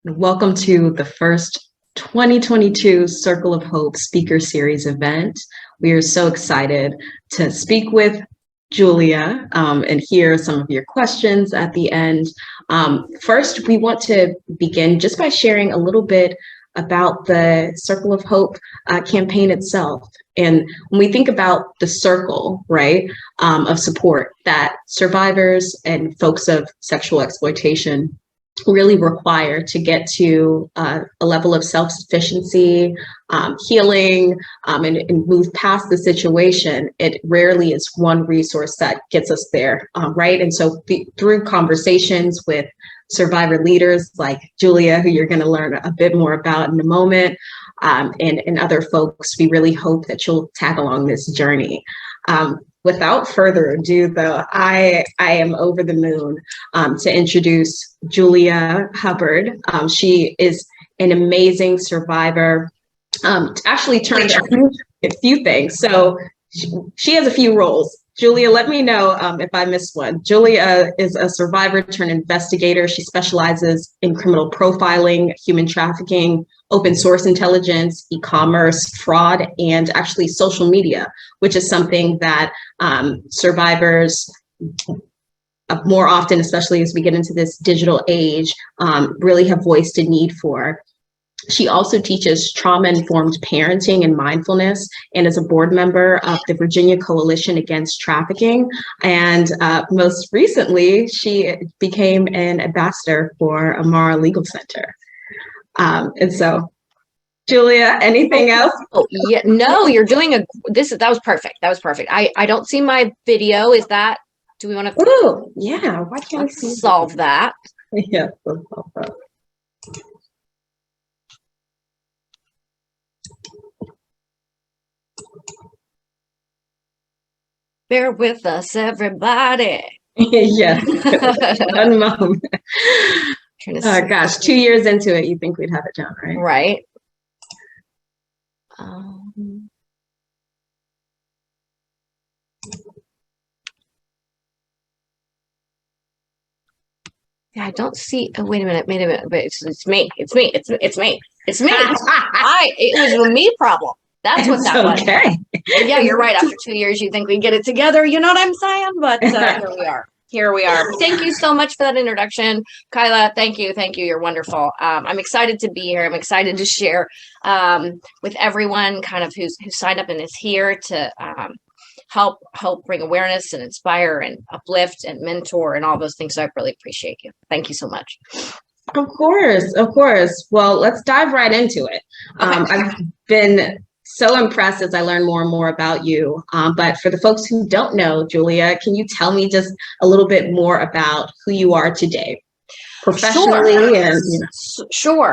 Welcome to the first 2022 Circle of Hope Speaker Series event. We are so excited to speak with Julia and hear some of your questions at the end. First, we want to begin just by sharing a little bit about the Circle of Hope campaign itself. And when we think about the circle, right, of support that survivors and folks of sexual exploitation really require to get to a level of self-sufficiency, healing, and move past the situation, it rarely is one resource that gets us there, right? And so through conversations with survivor leaders like Julia, who you're going to learn a bit more about in a moment, and other folks, we really hope that you'll tag along this journey. Without further ado, though, I am over the moon to introduce Julia Hubbard. She is an amazing survivor, actually turned a few things. So she has a few roles. Julia, let me know if I missed one. Julia is a survivor turned investigator. She specializes in criminal profiling, human trafficking, open source intelligence, e-commerce, fraud, and actually social media, which is something that survivors more often, especially as we get into this digital age, really have voiced a need for. She also teaches trauma-informed parenting and mindfulness, and is a board member of the Virginia Coalition Against Trafficking. And most recently, she became an ambassador for Amara Legal Center. And so, Julia, anything else? Oh, yeah, no, you're doing that was perfect. That was perfect. I don't see my video. Is that, do we want to? Oh, yeah. Why can't we solve that? Yeah, let's solve that. Bear with us, everybody. Yeah, one moment. Gosh, 2 years into it, you think we'd have it down, right? Right. Yeah, I don't see. Oh, wait a minute. But it's me. It's me. It's me. It was a me problem. That's what that was. Okay. Yeah, you're right. After 2 years, you think we get it together. You know what I'm saying? But here we are. Here we are. Thank you so much for that introduction, Kyla. Thank you. Thank you. You're wonderful. I'm excited to be here. I'm excited to share with everyone kind of who's signed up and is here to help bring awareness and inspire and uplift and mentor and all those things. So I really appreciate you. Thank you so much. Of course. Of course. Well, let's dive right into it. Okay. I've been so impressed as I learn more and more about you. But for the folks who don't know, Julia, can you tell me just a little bit more about who you are today, professionally? Sure. And you know.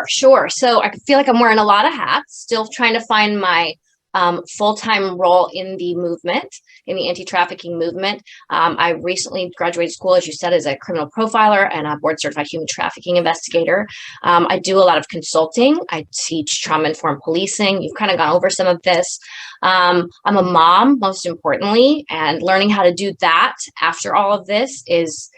Sure. So I feel like I'm wearing a lot of hats, still trying to find my full-time role in the movement, in the anti-trafficking movement. I recently graduated school, as you said, as a criminal profiler and a board-certified human trafficking investigator. I do a lot of consulting. I teach trauma-informed policing. You've kind of gone over some of this. I'm a mom, most importantly, and learning how to do that after all of this is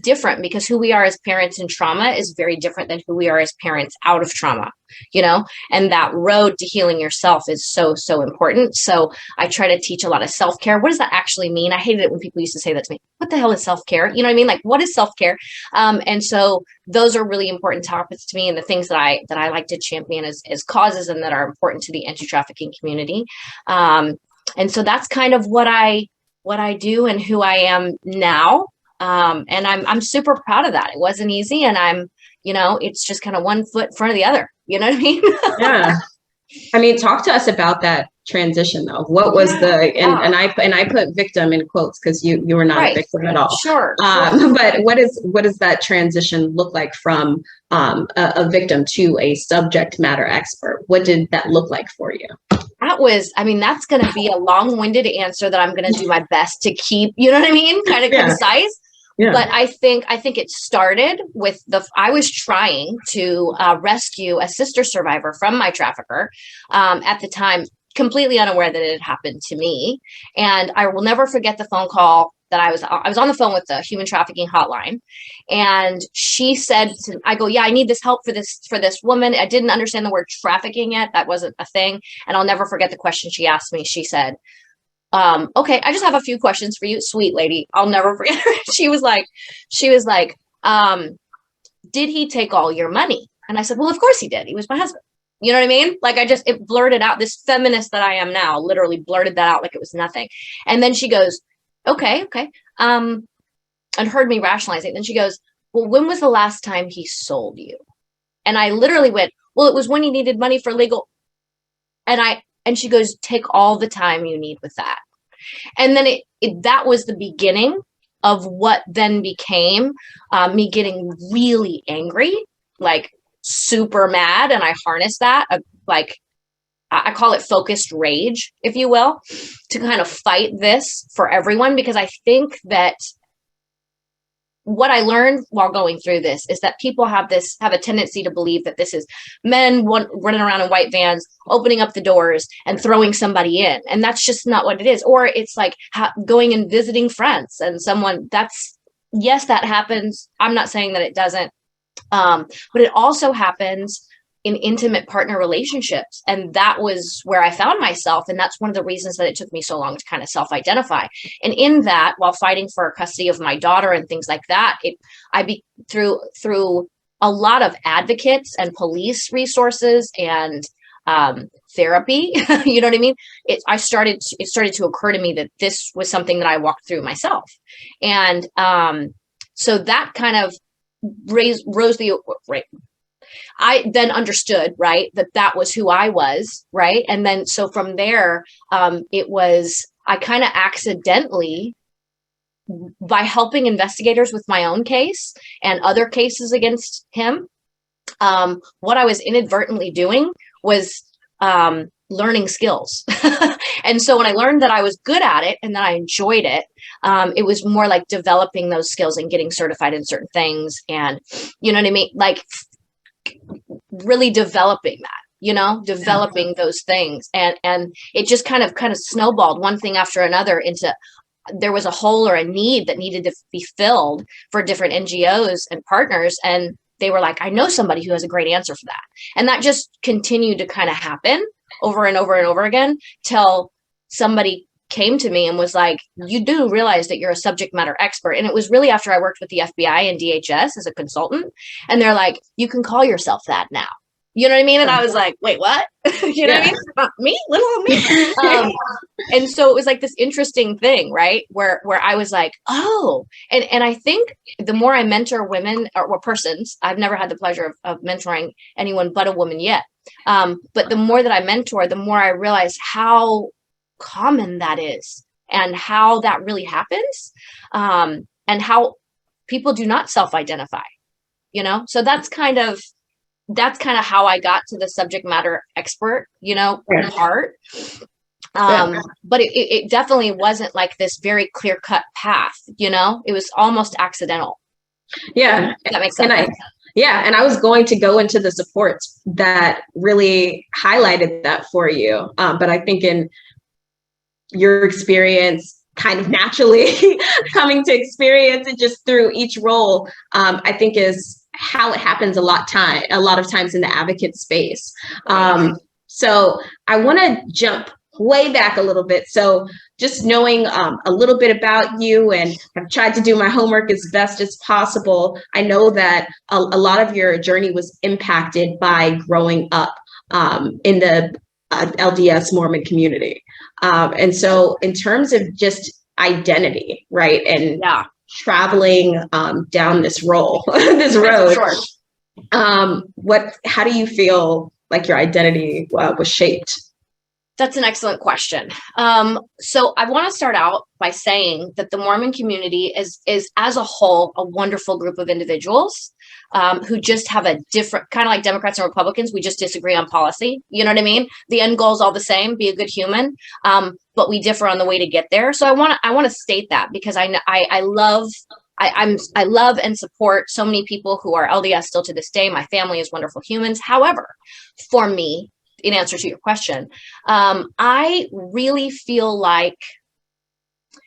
different, because who we are as parents in trauma is very different than who we are as parents out of trauma, you know, and that road to healing yourself is so important. So I try to teach a lot of self-care. What does that actually mean? I hated it when people used to say that to me. What the hell is self-care? You know what I mean? Like, what is self-care? And so those are really important topics to me, and the things that I like to champion as causes and that are important to the anti-trafficking community. And so that's kind of what I do and who I am now. And I'm super proud of that. It wasn't easy, and it's just kind of one foot in front of the other. You know what I mean? Yeah. I mean, talk to us about that transition, though. What was and I put victim in quotes because you were not a victim at all. Sure. But what does that transition look like from a victim to a subject matter expert? What did that look like for you? That's going to be a long-winded answer that I'm going to do my best to keep, you know what I mean? Kind of concise. Yeah. But I think it started with I was trying to rescue a sister survivor from my trafficker at the time, completely unaware that it had happened to me. And I will never forget the phone call that I was on the phone with the human trafficking hotline, and she said, I go, yeah, I need this help for this woman. I didn't understand the word trafficking yet. That wasn't a thing. And I'll never forget the question she asked me. She said, okay, I just have a few questions for you. Sweet lady. I'll never forget her. She was like, did he take all your money? And I said, well, of course he did. He was my husband. You know what I mean? Like it blurted out. This feminist that I am now literally blurted that out like it was nothing. And then she goes, okay. And heard me rationalize it. Then she goes, well, when was the last time he sold you? And I literally went, well, it was when he needed money for legal. And she goes, take all the time you need with that. And then that was the beginning of what then became me getting really angry, like super mad. And I harnessed that, like I call it focused rage, if you will, to kind of fight this for everyone. Because I think that what I learned while going through this is that people have a tendency to believe that this is men running around in white vans, opening up the doors and throwing somebody in. And that's just not what it is. Or it's like going and visiting friends and yes, that happens. I'm not saying that it doesn't. But it also happens in intimate partner relationships. And that was where I found myself. And that's one of the reasons that it took me so long to kind of self-identify. And in that, while fighting for custody of my daughter and things like that, through a lot of advocates and police resources and therapy, you know what I mean? It started to occur to me that this was something that I walked through myself. And so that kind of rose the right. I then understood, right, that was who I was, right? And then so from there, I kind of accidentally, by helping investigators with my own case and other cases against him, what I was inadvertently doing was learning skills. And so when I learned that I was good at it and that I enjoyed it, it was more like developing those skills and getting certified in certain things. And you know what I mean? Like really developing that, developing those things. And it just kind of snowballed one thing after another into, there was a hole or a need that needed to be filled for different NGOs and partners. And they were like, I know somebody who has a great answer for that. And that just continued to kind of happen over and over and over again till somebody came to me and was like, you do realize that you're a subject matter expert. And it was really after I worked with the FBI and DHS as a consultant. And they're like, you can call yourself that now. You know what I mean? And I was like, wait, what? You know what I mean? Not me, little old me. And so it was like this interesting thing, right? Where I was like, oh, and I think the more I mentor women or persons, I've never had the pleasure of mentoring anyone but a woman yet. But the more that I mentor, the more I realize how common that is and how that really happens, and how people do not self-identify, so that's kind of how I got to the subject matter expert, part. But it definitely wasn't like this very clear-cut path, it was almost accidental. Yeah. That makes sense. And I was going to go into the supports that really highlighted that for you. But I think in your experience, kind of naturally coming to experience it just through each role, I think is how it happens a lot of times in the advocate space. So I want to jump way back a little bit. So just knowing a little bit about you, and have tried to do my homework as best as possible, I know that a lot of your journey was impacted by growing up in the LDS Mormon community. And so in terms of just identity, right, and traveling down this road, Sure. How do you feel like your identity was shaped? That's an excellent question. So I want to start out by saying that the Mormon community is as a whole a wonderful group of individuals who just have a different, kind of like Democrats and Republicans, we just disagree on policy. You know what I mean? The end goal is all the same, be a good human, but we differ on the way to get there. So I want to state that because I love and support so many people who are LDS still to this day. My family is wonderful humans. However, for me, in answer to your question, I really feel like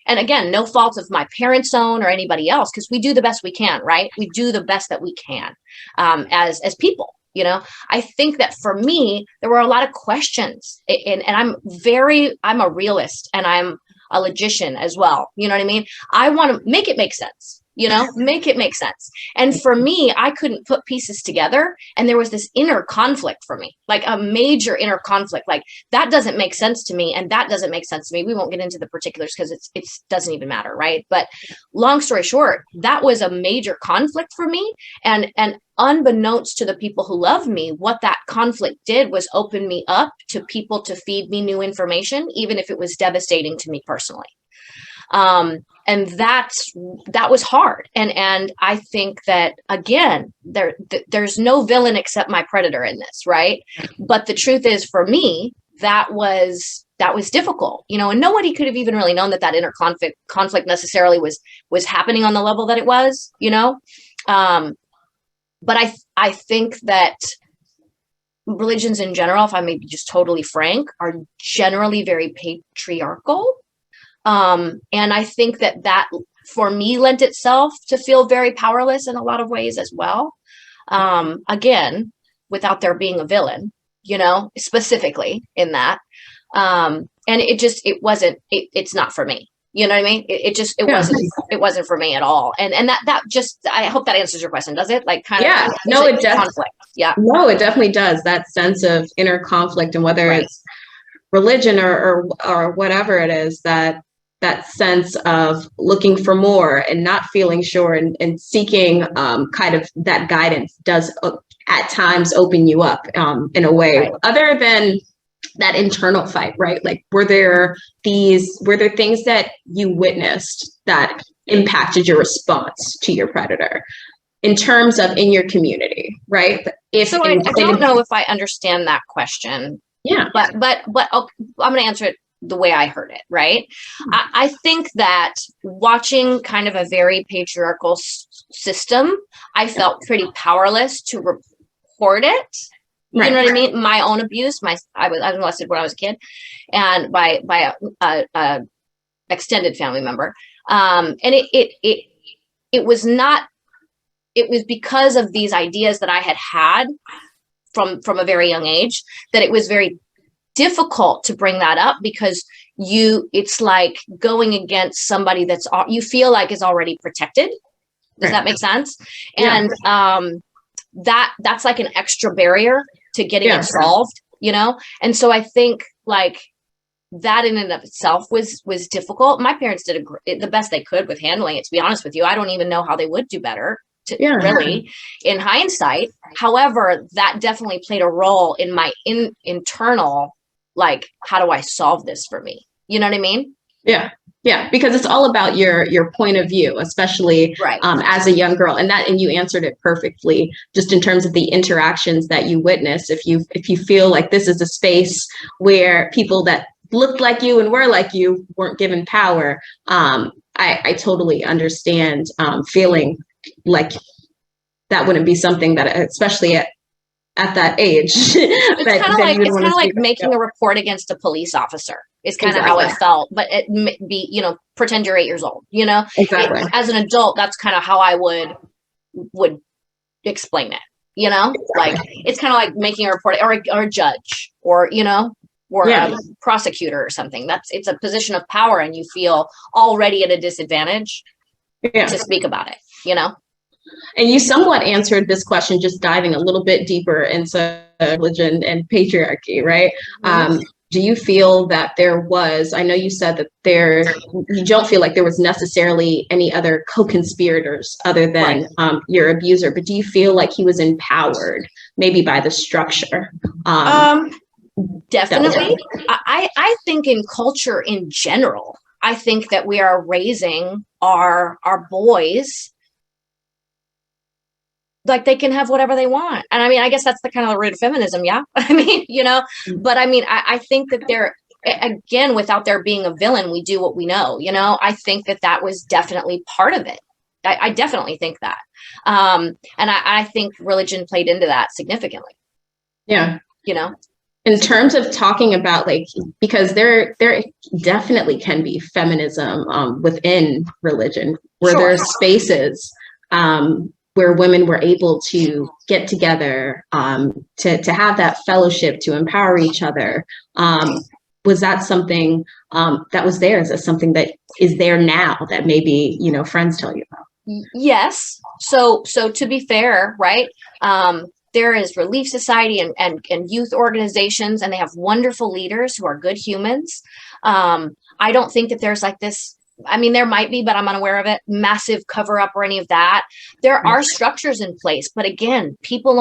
and again, no fault of my parents' own or anybody else, because we do the best we can, right? We do the best that we can as people. You know, I think that for me, there were a lot of questions, and I'm a realist, and I'm a logician as well. You know what I mean? I want to make it make sense, you know, make it make sense. And for me, I couldn't put pieces together. And there was this inner conflict for me, like a major inner conflict, like that doesn't make sense to me. And that doesn't make sense to me. We won't get into the particulars because it doesn't even matter. Right. But long story short, that was a major conflict for me. And unbeknownst to the people who love me, what that conflict did was open me up to people to feed me new information, even if it was devastating to me personally. And that was hard. And I think that, again, there's no villain except my predator in this, right? But the truth is, for me, that was difficult, you know, and nobody could have even really known that inner conflict necessarily was happening on the level that it was, you know. But I think that religions in general, if I may be just totally frank, are generally very patriarchal. And I think that for me lent itself to feel very powerless in a lot of ways as well. Again, without there being a villain, you know, specifically in that. And it's not for me. You know what I mean? It wasn't for me at all. And that just, I hope that answers your question. Does it? Like kind of, no, it does. Conflict. Yeah. No, it definitely does. That sense of inner conflict, and whether it's religion or whatever it is, that sense of looking for more and not feeling sure and seeking kind of that guidance does at times open you up in a way other than that internal fight, right? Like, were there things that you witnessed that impacted your response to your predator in terms of in your community, right? I don't know if I understand that question. Yeah. But I'm going to answer it the way I heard it, right? I think that watching kind of a very patriarchal system, I felt pretty powerless to report it. You know what I mean? My own abuse. I was molested when I was a kid, and by a extended family member. And it was not. It was because of these ideas that I had from a very young age that it was very difficult to bring that up, because it's like going against somebody you feel like is already protected. Does that make sense? And that's like an extra barrier to getting it solved, you know? And so I think like that in and of itself was difficult. My parents did the best they could with handling it, to be honest with you. I don't even know how they would do better, really, in hindsight. However, that definitely played a role in my internal, like, how do I solve this for me? You know what I mean? Yeah. Yeah, because it's all about your point of view, especially as a young girl, and you answered it perfectly. Just in terms of the interactions that you witness, if you feel like this is a space where people that looked like you and were like you weren't given power, I totally understand feeling like that wouldn't be something that, especially at that age. It's kind of like making a report against a police officer. Is kind of how it felt, but it be, you know, pretend you're 8 years old, you know, as an adult, that's kind of how I would explain it, you know, like, it's kind of like making a report or a judge or, you know, or a prosecutor or something. It's a position of power, and you feel already at a disadvantage to speak about it, you know? And you somewhat answered this question, just diving a little bit deeper into religion and patriarchy, right? Mm-hmm. Do you feel that there was, I know you said that you don't feel like there was necessarily any other co-conspirators other than your abuser, but do you feel like he was empowered maybe by the structure? Definitely. I think in culture in general, I think that we are raising our boys like they can have whatever they want. And I mean, I guess that's the kind of the root of feminism. Yeah. I mean, you know, but I mean, I think that again, without there being a villain, we do what we know, you know. I think that was definitely part of it. I definitely think that. And I think religion played into that significantly. Yeah. You know? in terms of talking about like, because there definitely can be feminism within religion, where Sure. there are spaces where women were able to get together, to have that fellowship, to empower each other. Was that something that was there? Is that something that is there now that maybe, you know, friends tell you about? Yes. So to be fair, right? There is Relief Society and youth organizations, and they have wonderful leaders who are good humans. I don't think that there's like this, I mean, there might be, but I'm unaware of it, massive cover up or any of that. There are structures in place, but again, people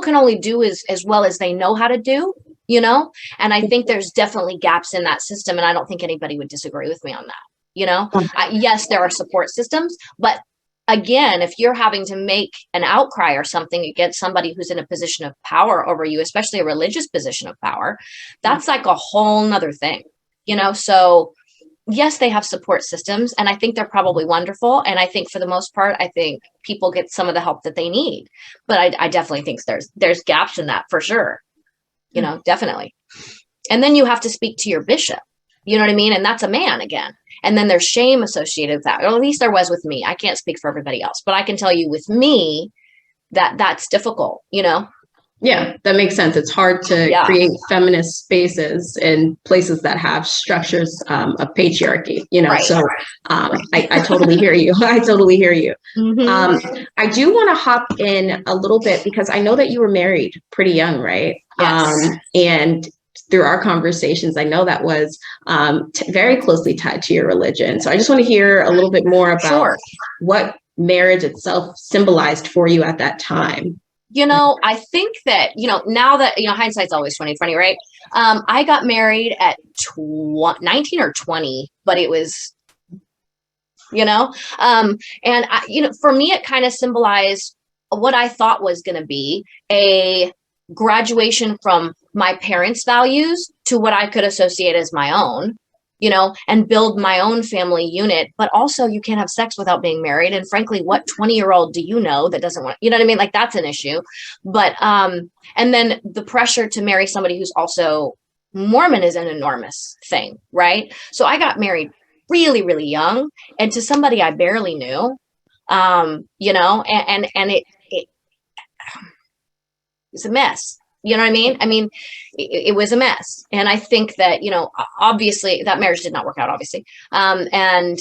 can only do as well as they know how to do, you know? And I think there's definitely gaps in that system. And I don't think anybody would disagree with me on that. You know, yes, there are support systems, but again, if you're having to make an outcry or something against somebody who's in a position of power over you, especially a religious position of power, that's like a whole nother thing, you know? So yes, they have support systems, and I think they're probably wonderful. And I think for the most part, I think people get some of the help that they need, but I definitely think there's gaps in that for sure, you know, definitely. And then you have to speak to your bishop, you know what I mean? And that's a man again. And then there's shame associated with that. Or at least there was with me. I can't speak for everybody else, but I can tell you with me that's difficult, you know? Yeah, that makes sense. It's hard to create feminist spaces in places that have structures of patriarchy, you know? Right. So I totally hear you. I totally hear you. Mm-hmm. I do want to hop in a little bit because I know that you were married pretty young, right? Yes. And through our conversations, I know that was very closely tied to your religion. So I just want to hear a little bit more about what marriage itself symbolized for you at that time. You know, I think that, you know, now that, you know, hindsight's always 20/20, right? I got married at 19 or 20, but it was, you know, and I, you know, for me, it kind of symbolized what I thought was going to be a graduation from my parents' values to what I could associate as my own, you know, and build my own family unit. But also you can't have sex without being married. And frankly, what 20-year-old do you know that doesn't want, you know what I mean? Like that's an issue. But, and then the pressure to marry somebody who's also Mormon is an enormous thing, right? So I got married really, really young and to somebody I barely knew, you know, and it's a mess. You know what I mean? I mean, it was a mess. And I think that, you know, obviously that marriage did not work out, obviously. And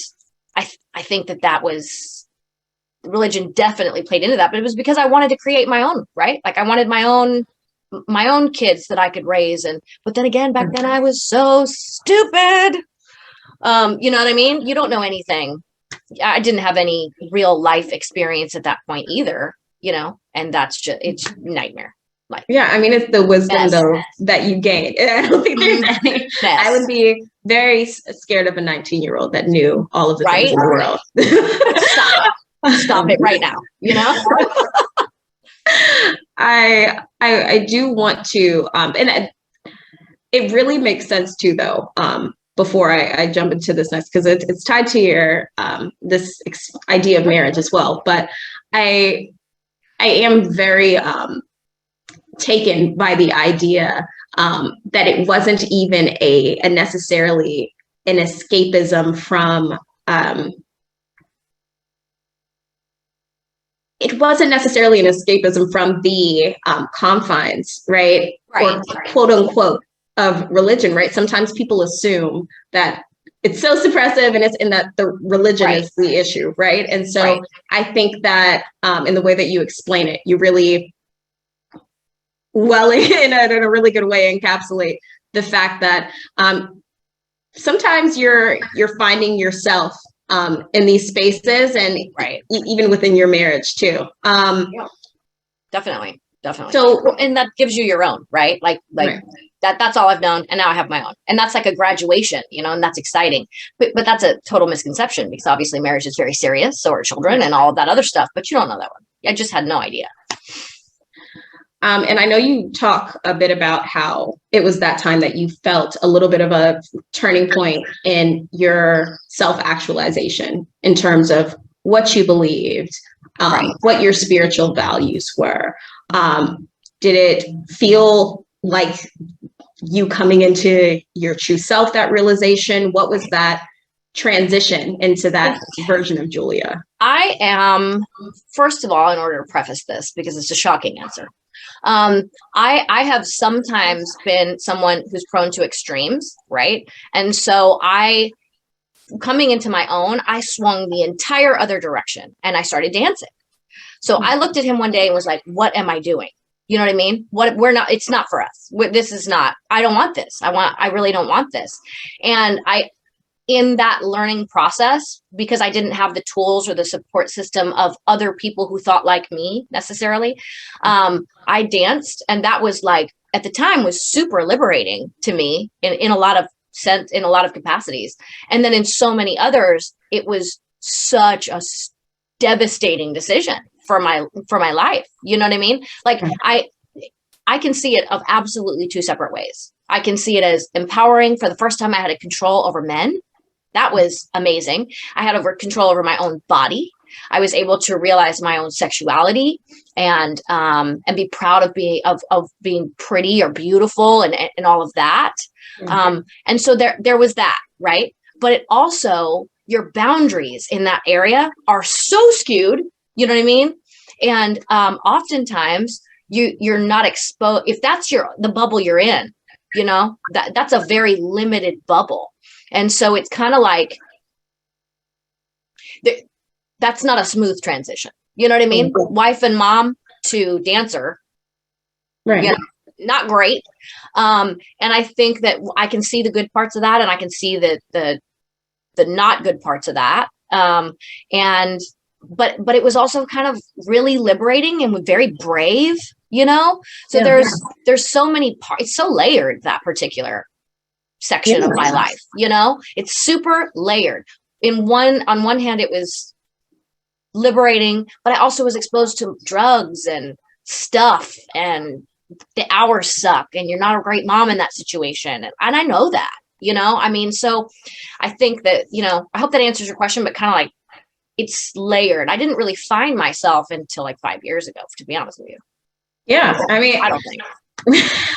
I think that was, religion definitely played into that, but it was because I wanted to create my own, right? Like I wanted my own kids that I could raise. But then again, back then I was so stupid. You know what I mean? You don't know anything. I didn't have any real life experience at that point either, you know, and that's just, it's nightmare. Like, yeah, I mean, it's the wisdom though that you gained. I don't think there's any. I would be very scared of a 19-year-old that knew all of the things in the world. Stop it right now. You know. I do want to, and it really makes sense too, though. Before I jump into this next, because it's tied to your this idea of marriage as well. But I am very taken by the idea that it wasn't even a necessarily an escapism from it wasn't necessarily an escapism from the confines, right? Or quote unquote of religion, right? Sometimes people assume that it's so suppressive and it's in that the religion is the issue, right? And so I think that in the way that you explain it, you really in a really good way encapsulate the fact that sometimes you're finding yourself in these spaces and even within your marriage too. Definitely. So, and that gives you your own, right? Like that's all I've known. And now I have my own. And that's like a graduation, you know, and that's exciting. But that's a total misconception because obviously marriage is very serious. So are children and all of that other stuff, but you don't know that one. I just had no idea. And I know you talk a bit about how it was that time that you felt a little bit of a turning point in your self-actualization in terms of what you believed, what your spiritual values were. Did it feel like you coming into your true self, that realization? What was that transition into that version of Julia? I am, first of all, in order to preface this, because it's a shocking answer, I have sometimes been someone who's prone to extremes, right? And so coming into my own, I swung the entire other direction and I started dancing. So I looked at him one day and was like, what am I doing? You know what I mean? It's not for us. This is not, I don't want this. I really don't want this. And in that learning process, because I didn't have the tools or the support system of other people who thought like me necessarily, I danced. And that was like, at the time, was super liberating to me in a lot of sense, in a lot of capacities. And then in so many others, it was such a devastating decision for my life. You know what I mean? Like I can see it of absolutely two separate ways. I can see it as empowering. For the first time, I had a control over men. That was amazing. I had control over my own body. I was able to realize my own sexuality and be proud of being pretty or beautiful and all of that. Mm-hmm. And so there was that, right? But it also, your boundaries in that area are so skewed. You know what I mean? And oftentimes you're not exposed. If that's the bubble you're in, you know, that's a very limited bubble. And so it's kind of like, that's not a smooth transition. You know what I mean? Mm-hmm. Wife and mom to dancer. Right. You know, not great. And I think that I can see the good parts of that. And I can see the not good parts of that. But it was also kind of really liberating and very brave, you know? So there's so many parts. It's so layered, that particular section of my life, you know? It's super layered. On one hand, it was liberating, but I also was exposed to drugs and stuff, and the hours suck, and you're not a great mom in that situation. And I know that, you know? I mean, so I think that, you know, I hope that answers your question, but kind of like, it's layered. I didn't really find myself until like 5 years ago, to be honest with you. Yeah. I mean, I don't think.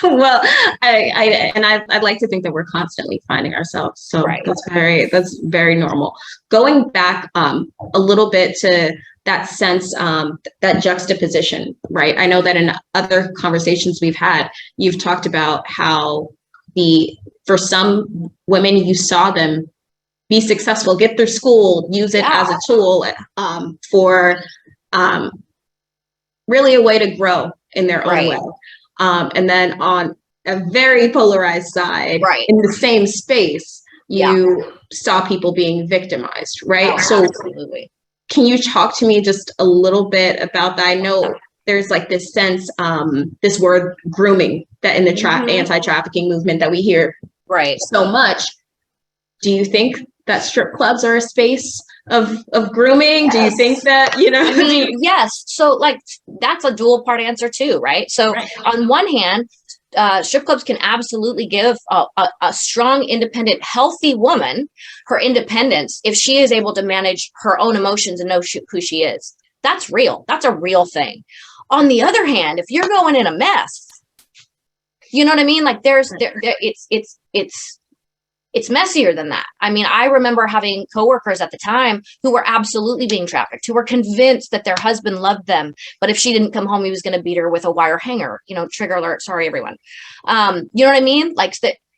Well, I'd like to think that we're constantly finding ourselves. So right. That's very normal. Going back a little bit to that sense, that juxtaposition, right? I know that in other conversations we've had, you've talked about how for some women, you saw them be successful, get through school, use it as a tool for really a way to grow in their own way. And then on a very polarized side, in the same space, you saw people being victimized, right? Oh, so absolutely. Can you talk to me just a little bit about that? I know there's like this sense, this word grooming, that in the anti-trafficking movement that we hear so much. Do you think that strip clubs are a space of grooming? Yes. Do you think that, you know? I mean, yes. So like, that's a dual part answer too, right? So on one hand, strip clubs can absolutely give a strong, independent, healthy woman her independence if she is able to manage her own emotions and know who she is. That's real. That's a real thing. On the other hand, if you're going in a mess, you know what I mean? Like it's messier than that. I mean, I remember having coworkers at the time who were absolutely being trafficked, who were convinced that their husband loved them, but if she didn't come home, he was going to beat her with a wire hanger. You know, trigger alert. Sorry, everyone. You know what I mean? Like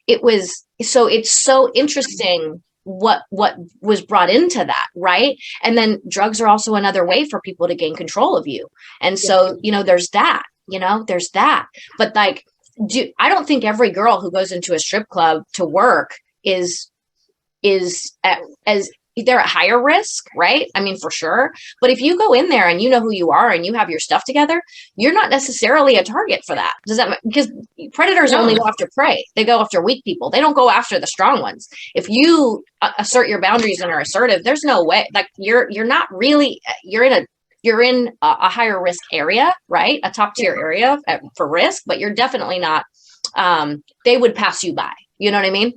it's so interesting what was brought into that, right? And then drugs are also another way for people to gain control of you. And so, you know, there's that. But like, I don't think every girl who goes into a strip club to work is they're at higher risk, right? I mean, for sure. But if you go in there and you know who you are and you have your stuff together, you're not necessarily a target for that. Because predators only go after prey. They go after weak people. They don't go after the strong ones. If you assert your boundaries and are assertive, there's no way. Like you're not really. You're in a higher risk area, right? A top tier area for risk, but you're definitely not. They would pass you by. You know what I mean?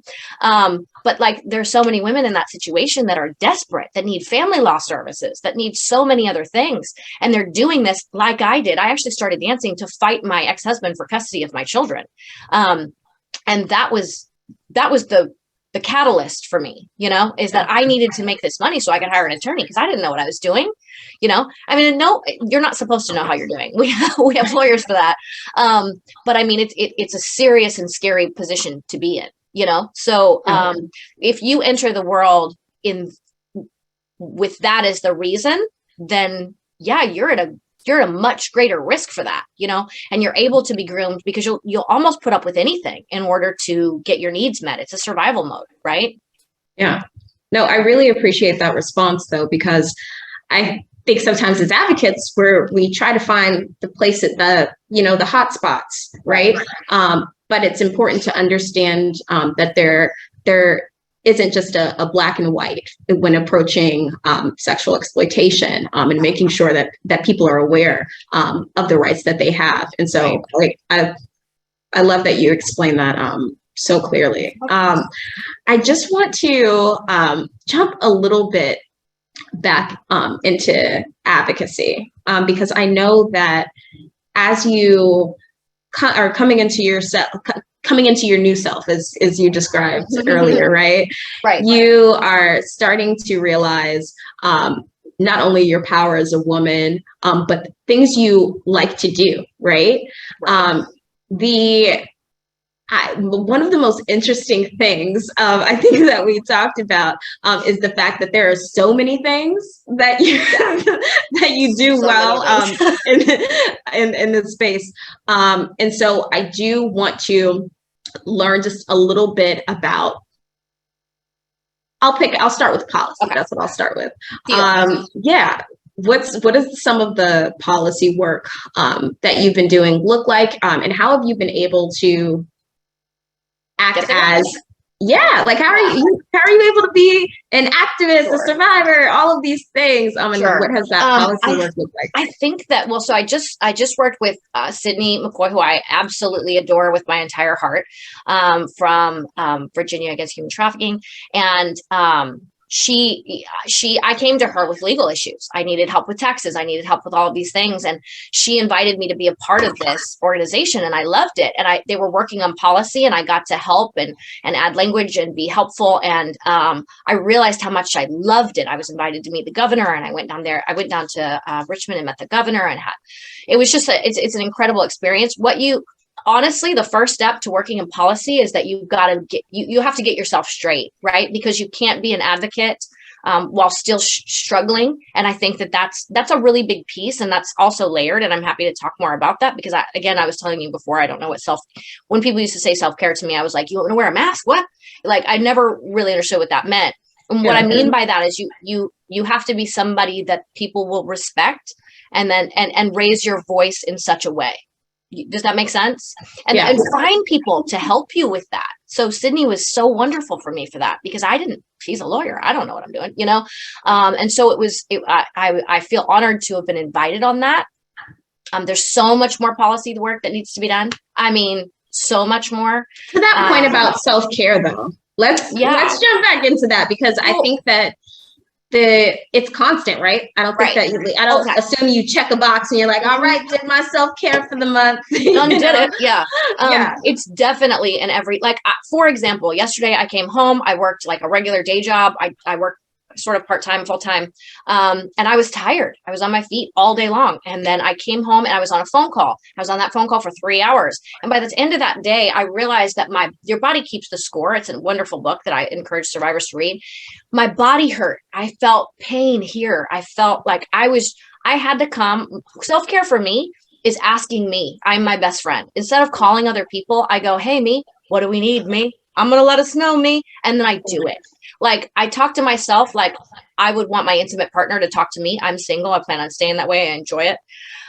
But like, there's so many women in that situation that are desperate, that need family law services, that need so many other things. And they're doing this like I did. I actually started dancing to fight my ex-husband for custody of my children. And that was the catalyst for me, you know, is that I needed to make this money so I could hire an attorney, because I didn't know what I was doing. You know, I mean, no, you're not supposed to know how you're doing. We have lawyers for that. But I mean, it's a serious and scary position to be in, you know? So if you enter the world with that as the reason, then yeah, you're at a much greater risk for that, you know, and you're able to be groomed because you'll almost put up with anything in order to get your needs met. It's a survival mode, right? Yeah. No, I really appreciate that response though, because I think sometimes as advocates we try to find the place at the hot spots, right? But it's important to understand that there isn't just a black and white when approaching sexual exploitation, and making sure that people are aware of the rights that they have. And so like I love that you explain that so clearly. I just want to jump a little bit back into advocacy, because I know that as you are coming into your new self, as you described earlier, right? Right. You are starting to realize not only your power as a woman, but things you like to do, right? One of the most interesting things I think that we talked about is the fact that there are so many things that you do so well in this space. And so I do want to learn just a little bit about, I'll start with policy. Okay. That's what I'll start with. Yeah. What is some of the policy work that you've been doing look like, and how have you been able to act as, like how are you able to be an activist, a survivor, all of these things, and what has that policy work look like? I think that, well, so I just worked with Sydney McCoy, who I absolutely adore with my entire heart, from Virginia Against Human Trafficking, and I came to her with legal issues. I needed help with taxes. I needed help with all of these things. And she invited me to be a part of this organization, and I loved it. And they were working on policy, and I got to help and add language and be helpful. And I realized how much I loved it. I was invited to meet the governor, and I went down there. I went down to Richmond and met the governor, and it was just it's an incredible experience. Honestly, the first step to working in policy is that you have to get yourself straight, right? Because you can't be an advocate while still struggling. And I think that's a really big piece, and that's also layered. And I'm happy to talk more about that, because I was telling you before, I don't know what when people used to say self-care to me, I was like, you want to wear a mask? What? Like, I never really understood what that meant. And what I mean by that is you have to be somebody that people will respect, and then and raise your voice in such a way. Does that make sense? And find people to help you with that. So Sydney was so wonderful for me for that, because she's a lawyer. I don't know what I'm doing, you know? And so I feel honored to have been invited on that. There's so much more policy work that needs to be done. I mean, so much more. To that point about self-care though, let's jump back into that, because I think that it's constant, right? I don't think that I don't assume you check a box and you're like, all right, did my self-care for the month. Did it. Yeah. It's definitely in every, for example, yesterday I came home, I worked like a regular day job. I worked sort of part-time, full-time. And I was tired. I was on my feet all day long. And then I came home and I was on a phone call. I was on that phone call for 3 hours. And by the end of that day, I realized that your body keeps the score. It's a wonderful book that I encourage survivors to read. My body hurt. I felt pain here. I felt like I had to come. Self-care for me is asking me. I'm my best friend. Instead of calling other people, I go, hey, me, what do we need, me? I'm going to let us know, me. And then I do it. Like, I talk to myself like I would want my intimate partner to talk to me. I'm single. I plan on staying that way. I enjoy it.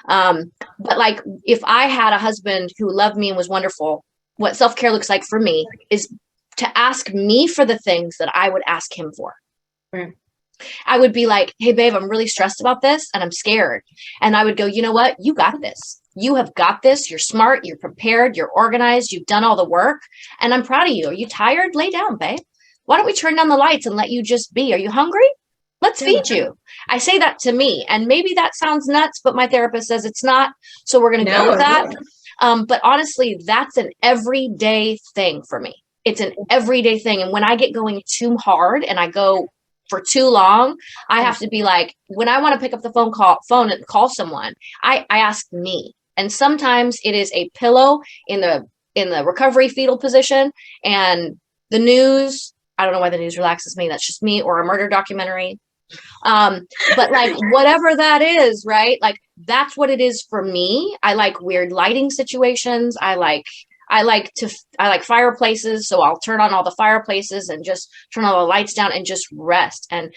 But like, if I had a husband who loved me and was wonderful, what self-care looks like for me is to ask me for the things that I would ask him for. Right. I would be like, hey, babe, I'm really stressed about this and I'm scared. And I would go, you know what? You got this. You have got this. You're smart. You're prepared. You're organized. You've done all the work. And I'm proud of you. Are you tired? Lay down, babe. Why don't we turn down the lights and let you just be? Are you hungry? Let's feed you. I say that to me. And maybe that sounds nuts, but my therapist says it's not. So we're going to go with that. But honestly, that's an everyday thing for me. It's an everyday thing. And when I get going too hard and I go for too long, I have to be like, when I want to pick up the phone and call someone, I ask me. And sometimes it is a pillow in the recovery fetal position, and the news. I don't know why the news relaxes me. That's just me, or a murder documentary. But like whatever that is, right? Like that's what it is for me. I like weird lighting situations. I like fireplaces, so I'll turn on all the fireplaces and just turn all the lights down and just rest. And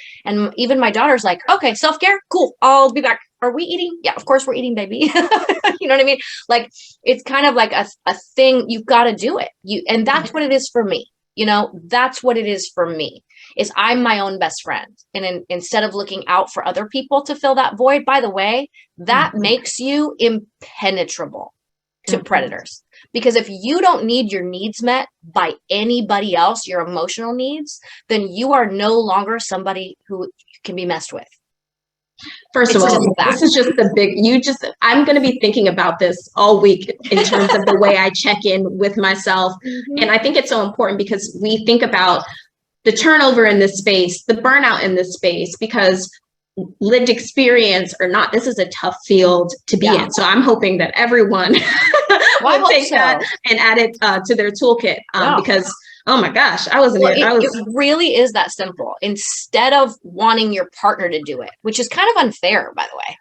even my daughter's like, okay, self-care, cool, I'll be back. Are we eating? Yeah, of course we're eating, baby. You know what I mean? Like it's kind of like a thing. You've got to do it. And that's what it is for me. You know, that's what it is for me, is I'm my own best friend. And instead of looking out for other people to fill that void, by the way, that makes you impenetrable to predators. Because if you don't need your needs met by anybody else, your emotional needs, then you are no longer somebody who can be messed with. First of all, this is just I'm going to be thinking about this all week in terms of the way I check in with myself. And I think it's so important because we think about the turnover in this space, the burnout in this space, because lived experience or not, this is a tough field to be in. So I'm hoping that everyone will take that and add it to their toolkit because, oh my gosh, it really is that simple. Instead of wanting your partner to do it, which is kind of unfair, by the way.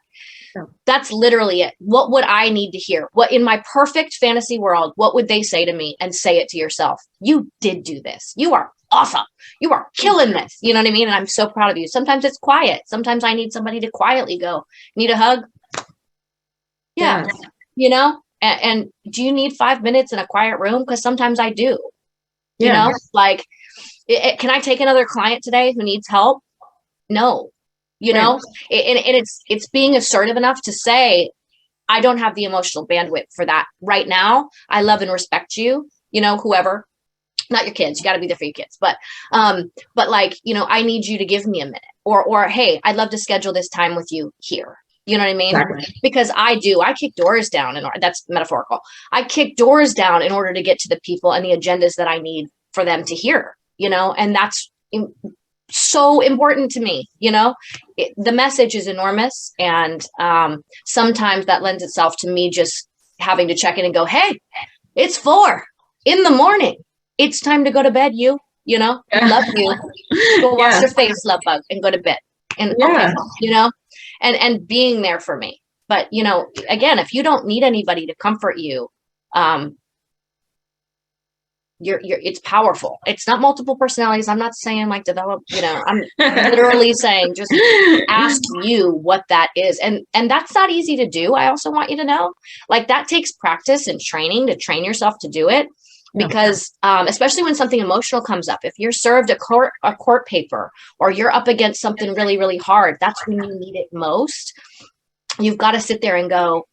That's literally it. What would I need to hear? What in my perfect fantasy world, what would they say to me? And say it to yourself. You did do this. You are awesome. You are killing this. You know what I mean? And I'm so proud of you. Sometimes it's quiet. Sometimes I need somebody to quietly go, need a hug? Yeah. Yes. You know, and do you need 5 minutes in a quiet room? Because sometimes I do. You know, like, can I take another client today who needs help? No. You know, and it's being assertive enough to say, I don't have the emotional bandwidth for that right now. I love and respect you, you know, whoever, not your kids, you got to be there for your kids, but like, you know, I need you to give me a minute or, hey, I'd love to schedule this time with you here. You know what I mean? Exactly. Because I kick doors down, and that's metaphorical. I kick doors down in order to get to the people and the agendas that I need for them to hear, you know, and that's so important to me. You know, the message is enormous. And sometimes that lends itself to me just having to check in and go, hey, it's 4 a.m. It's time to go to bed. You know, love you. Go wash your face, love bug, and go to bed. And okay, you know, and being there for me. But, you know, again, if you don't need anybody to comfort you, it's powerful. It's not multiple personalities. I'm not saying like develop, you know, I'm literally saying just ask you what that is. And that's not easy to do. I also want you to know, like, that takes practice and training to train yourself to do it. Because especially when something emotional comes up, if you're served a court paper or you're up against something really, really hard, that's when you need it most. You've got to sit there and go,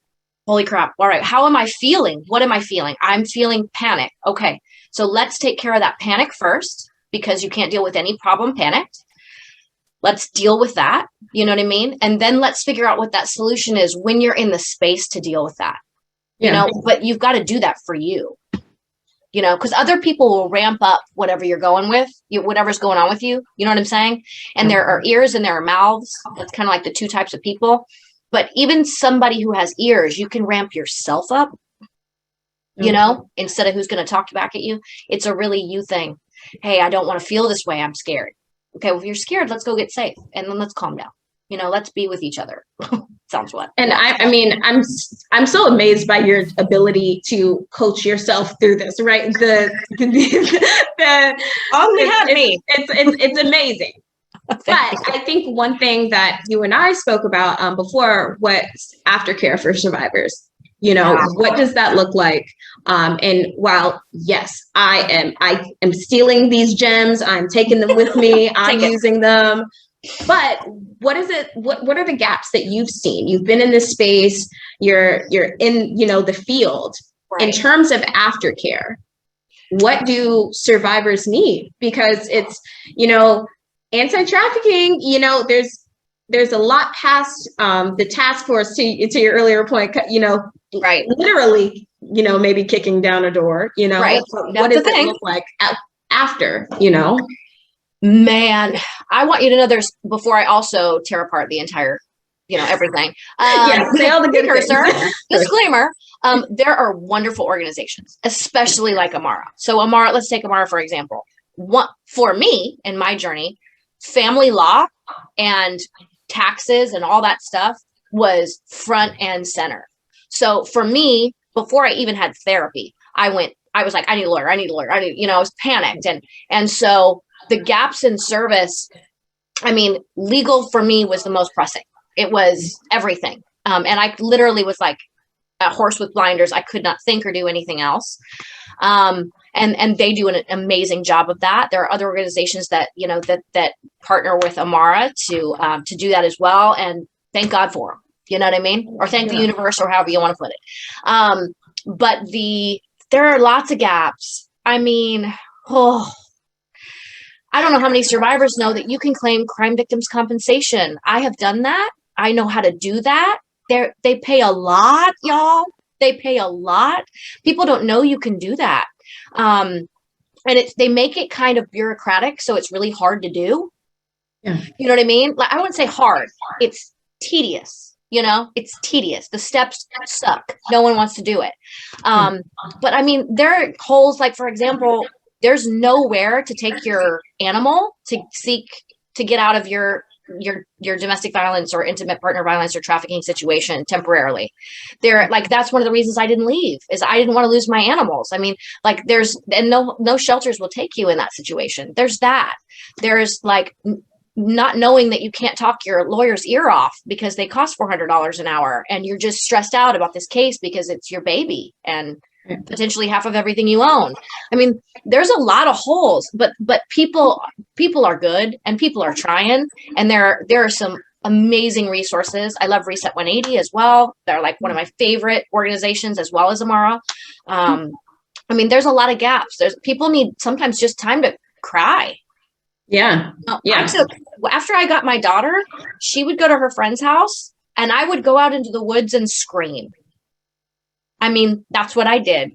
holy crap. All right. How am I feeling? What am I feeling? I'm feeling panic. Okay. So let's take care of that panic first, because you can't deal with any problem panicked. Let's deal with that. You know what I mean? And then let's figure out what that solution is when you're in the space to deal with that. You know, but you've got to do that for you. You know, because other people will ramp up whatever you're going with, whatever's going on with you. You know what I'm saying? And there are ears and there are mouths. That's kind of like the two types of people. But even somebody who has ears, you can ramp yourself up, you know, instead of who's going to talk back at you. It's a really you thing. Hey, I don't want to feel this way. I'm scared. Okay, well, if you're scared, let's go get safe. And then let's calm down. You know, let's be with each other. Sounds what? And I mean, I'm so amazed by your ability to coach yourself through this, right? It's amazing. But I think one thing that you and I spoke about before was aftercare for survivors. You know, what does that look like? And while, yes, I am stealing these gems, I'm taking them with me, I'm using them. But what is it? What are the gaps that you've seen? You've been in this space. You're in, the field. In Right. terms of aftercare, what do survivors need? Because it's, anti-trafficking. There's a lot past the task force. To your earlier point, Right. literally, maybe kicking down a door. Right. What does it look like after? Man, I want you to know before I also tear apart the entire, everything. Say all the good things. Disclaimer, there are wonderful organizations, especially like Amara. So Amara, let's take Amara, for example. For me, in my journey, family law and taxes and all that stuff was front and center. So for me, before I even had therapy, I was like, I need a lawyer. I was panicked. And so the gaps in service, legal for me was the most pressing. It was everything. And I literally was like a horse with blinders. I could not think or do anything else. And they do an amazing job of that. There are other organizations that, that partner with Amara to do that as well. And thank God for them. You know what I mean? Or thank the universe, or however you want to put it. But there are lots of gaps. I don't know how many survivors know that you can claim crime victims compensation. I have done that. I know how to do that. They pay a lot, y'all. They pay a lot. People don't know you can do that. And they make it kind of bureaucratic, so it's really hard to do. Yeah. You know what I mean? Like, I wouldn't say hard. It's tedious. It's tedious. The steps suck. No one wants to do it. But there are holes, like, for example, there's nowhere to take your animal to get out of your domestic violence or intimate partner violence or trafficking situation temporarily. That's one of the reasons I didn't leave, is I didn't want to lose my animals. No shelters will take you in that situation. There's not knowing that you can't talk your lawyer's ear off because they cost $400 an hour, and you're just stressed out about this case because it's your baby and potentially half of everything you own. There's a lot of holes, but people are good, and people are trying, and there are some amazing resources. I love Reset 180 as well. They're like one of my favorite organizations, as well as Amara. There's a lot of gaps. People need sometimes just time to cry. Yeah. After I got my daughter, she would go to her friend's house, and I would go out into the woods and scream. That's what I did.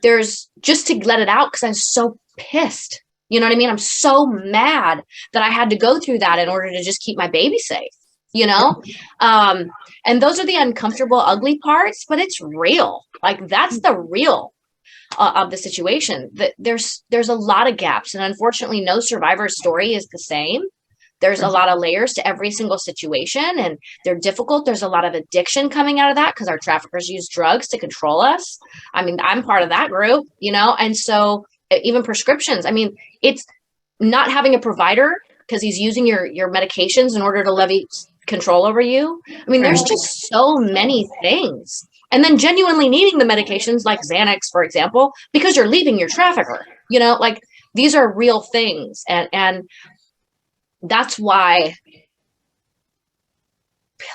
There's just to let it out, because I'm so pissed. You know what I mean? I'm so mad that I had to go through that in order to just keep my baby safe, and those are the uncomfortable, ugly parts, but it's real. Like, that's the real of the situation. That there's a lot of gaps, and unfortunately no survivor's story is the same. There's a lot of layers to every single situation, and they're difficult. There's a lot of addiction coming out of that because our traffickers use drugs to control us. I'm part of that group, and so even prescriptions. It's not having a provider because he's using your medications in order to levy control over you. There's just so many things. And then genuinely needing the medications like Xanax, for example, because you're leaving your trafficker, these are real things. And that's why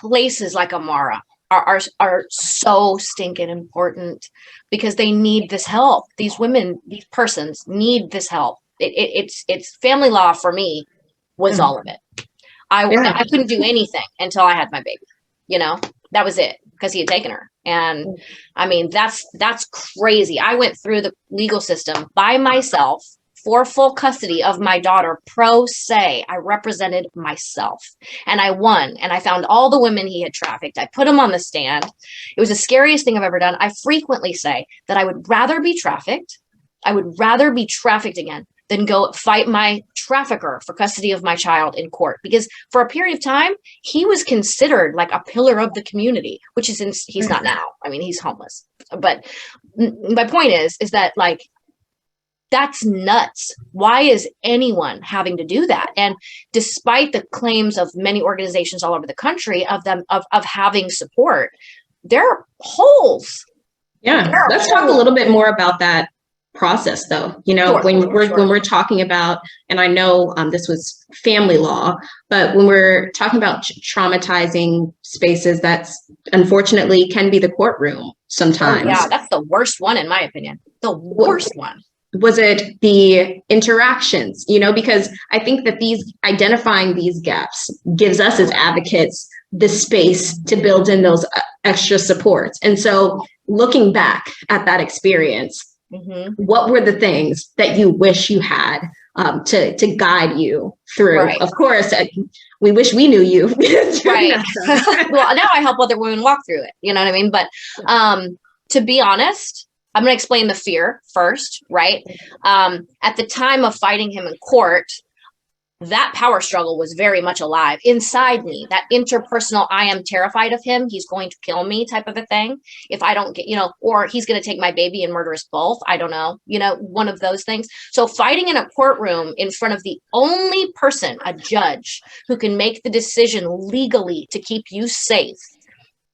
places like Amara are so stinking important, because they need this help. These women, these persons need this help. It's family law for me was all of it. I couldn't do anything until I had my baby. That was it, because he had taken her. And that's crazy. I went through the legal system by myself for full custody of my daughter, pro se. I represented myself, and I won, and I found all the women he had trafficked. I put them on the stand. It was the scariest thing I've ever done. I frequently say that I would rather be trafficked. I would rather be trafficked again than go fight my trafficker for custody of my child in court, because for a period of time, he was considered like a pillar of the community, which is, he's not now. He's homeless. But my point is that, like, that's nuts. Why is anyone having to do that? And despite the claims of many organizations all over the country of having support, there are holes. Yeah. Let's talk a little bit more about that process though, you know, Sure, when we're talking about, and I know this was family law, but when we're talking about traumatizing spaces, that's unfortunately can be the courtroom sometimes. Oh, yeah, that's the worst one in my opinion. The worst one. Was it the interactions, you know, because I think that identifying these gaps gives us as advocates the space to build in those extra supports. And so looking back at that experience, what were the things that you wish you had to guide you through? Right. Of course, we wish we knew you. Right. Well, now I help other women walk through it. You know what I mean? But to be honest, I'm going to explain the fear first, right? At the time of fighting him in court, that power struggle was very much alive inside me. That interpersonal, I am terrified of him. He's going to kill me type of a thing. If I don't get, you know, or he's going to take my baby and murder us both. I don't know, you know, one of those things. So fighting in a courtroom in front of the only person, a judge, who can make the decision legally to keep you safe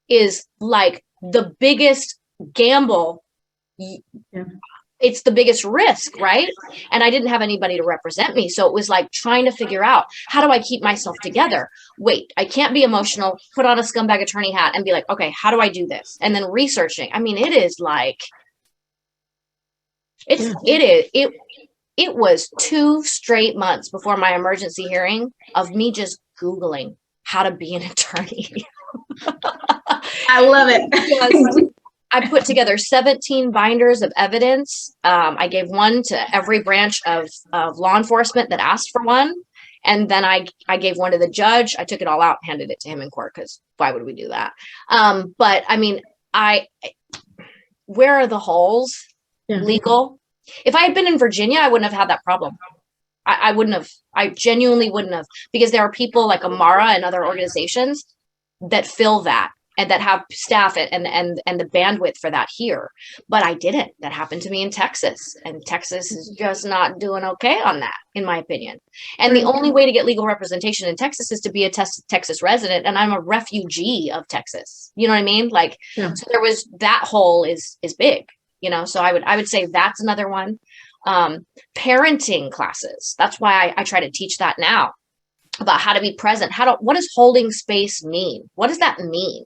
is like the biggest gamble. Yeah. It's the biggest risk, right? And I didn't have anybody to represent me. So it was like trying to figure out, how do I keep myself together? Wait, I can't be emotional, put on a scumbag attorney hat and be like, okay, how do I do this? And then researching. I mean, it is like, it was 2 straight months before my emergency hearing of me just Googling how to be an attorney. I love it. I put together 17 binders of evidence. I gave one to every branch of law enforcement that asked for one. And then I gave one to the judge. I took it all out, handed it to him in court, because why would we do that? But I mean, where are the holes? Yeah. Legal. If I had been in Virginia, I wouldn't have had that problem. I wouldn't have. I genuinely wouldn't have, because there are people like Amara and other organizations that fill that, and that have staff and the bandwidth for that here. But I didn't. That happened to me in Texas, and Texas is just not doing okay on that, in my opinion. And the only way to get legal representation in Texas is to be a Texas resident, and I'm a refugee of Texas. You know what I mean? Like, yeah. So there was, that hole is big, you know. So I would say that's another one. Parenting classes. That's why I try to teach that now, about how to be present. What does holding space mean? What does that mean?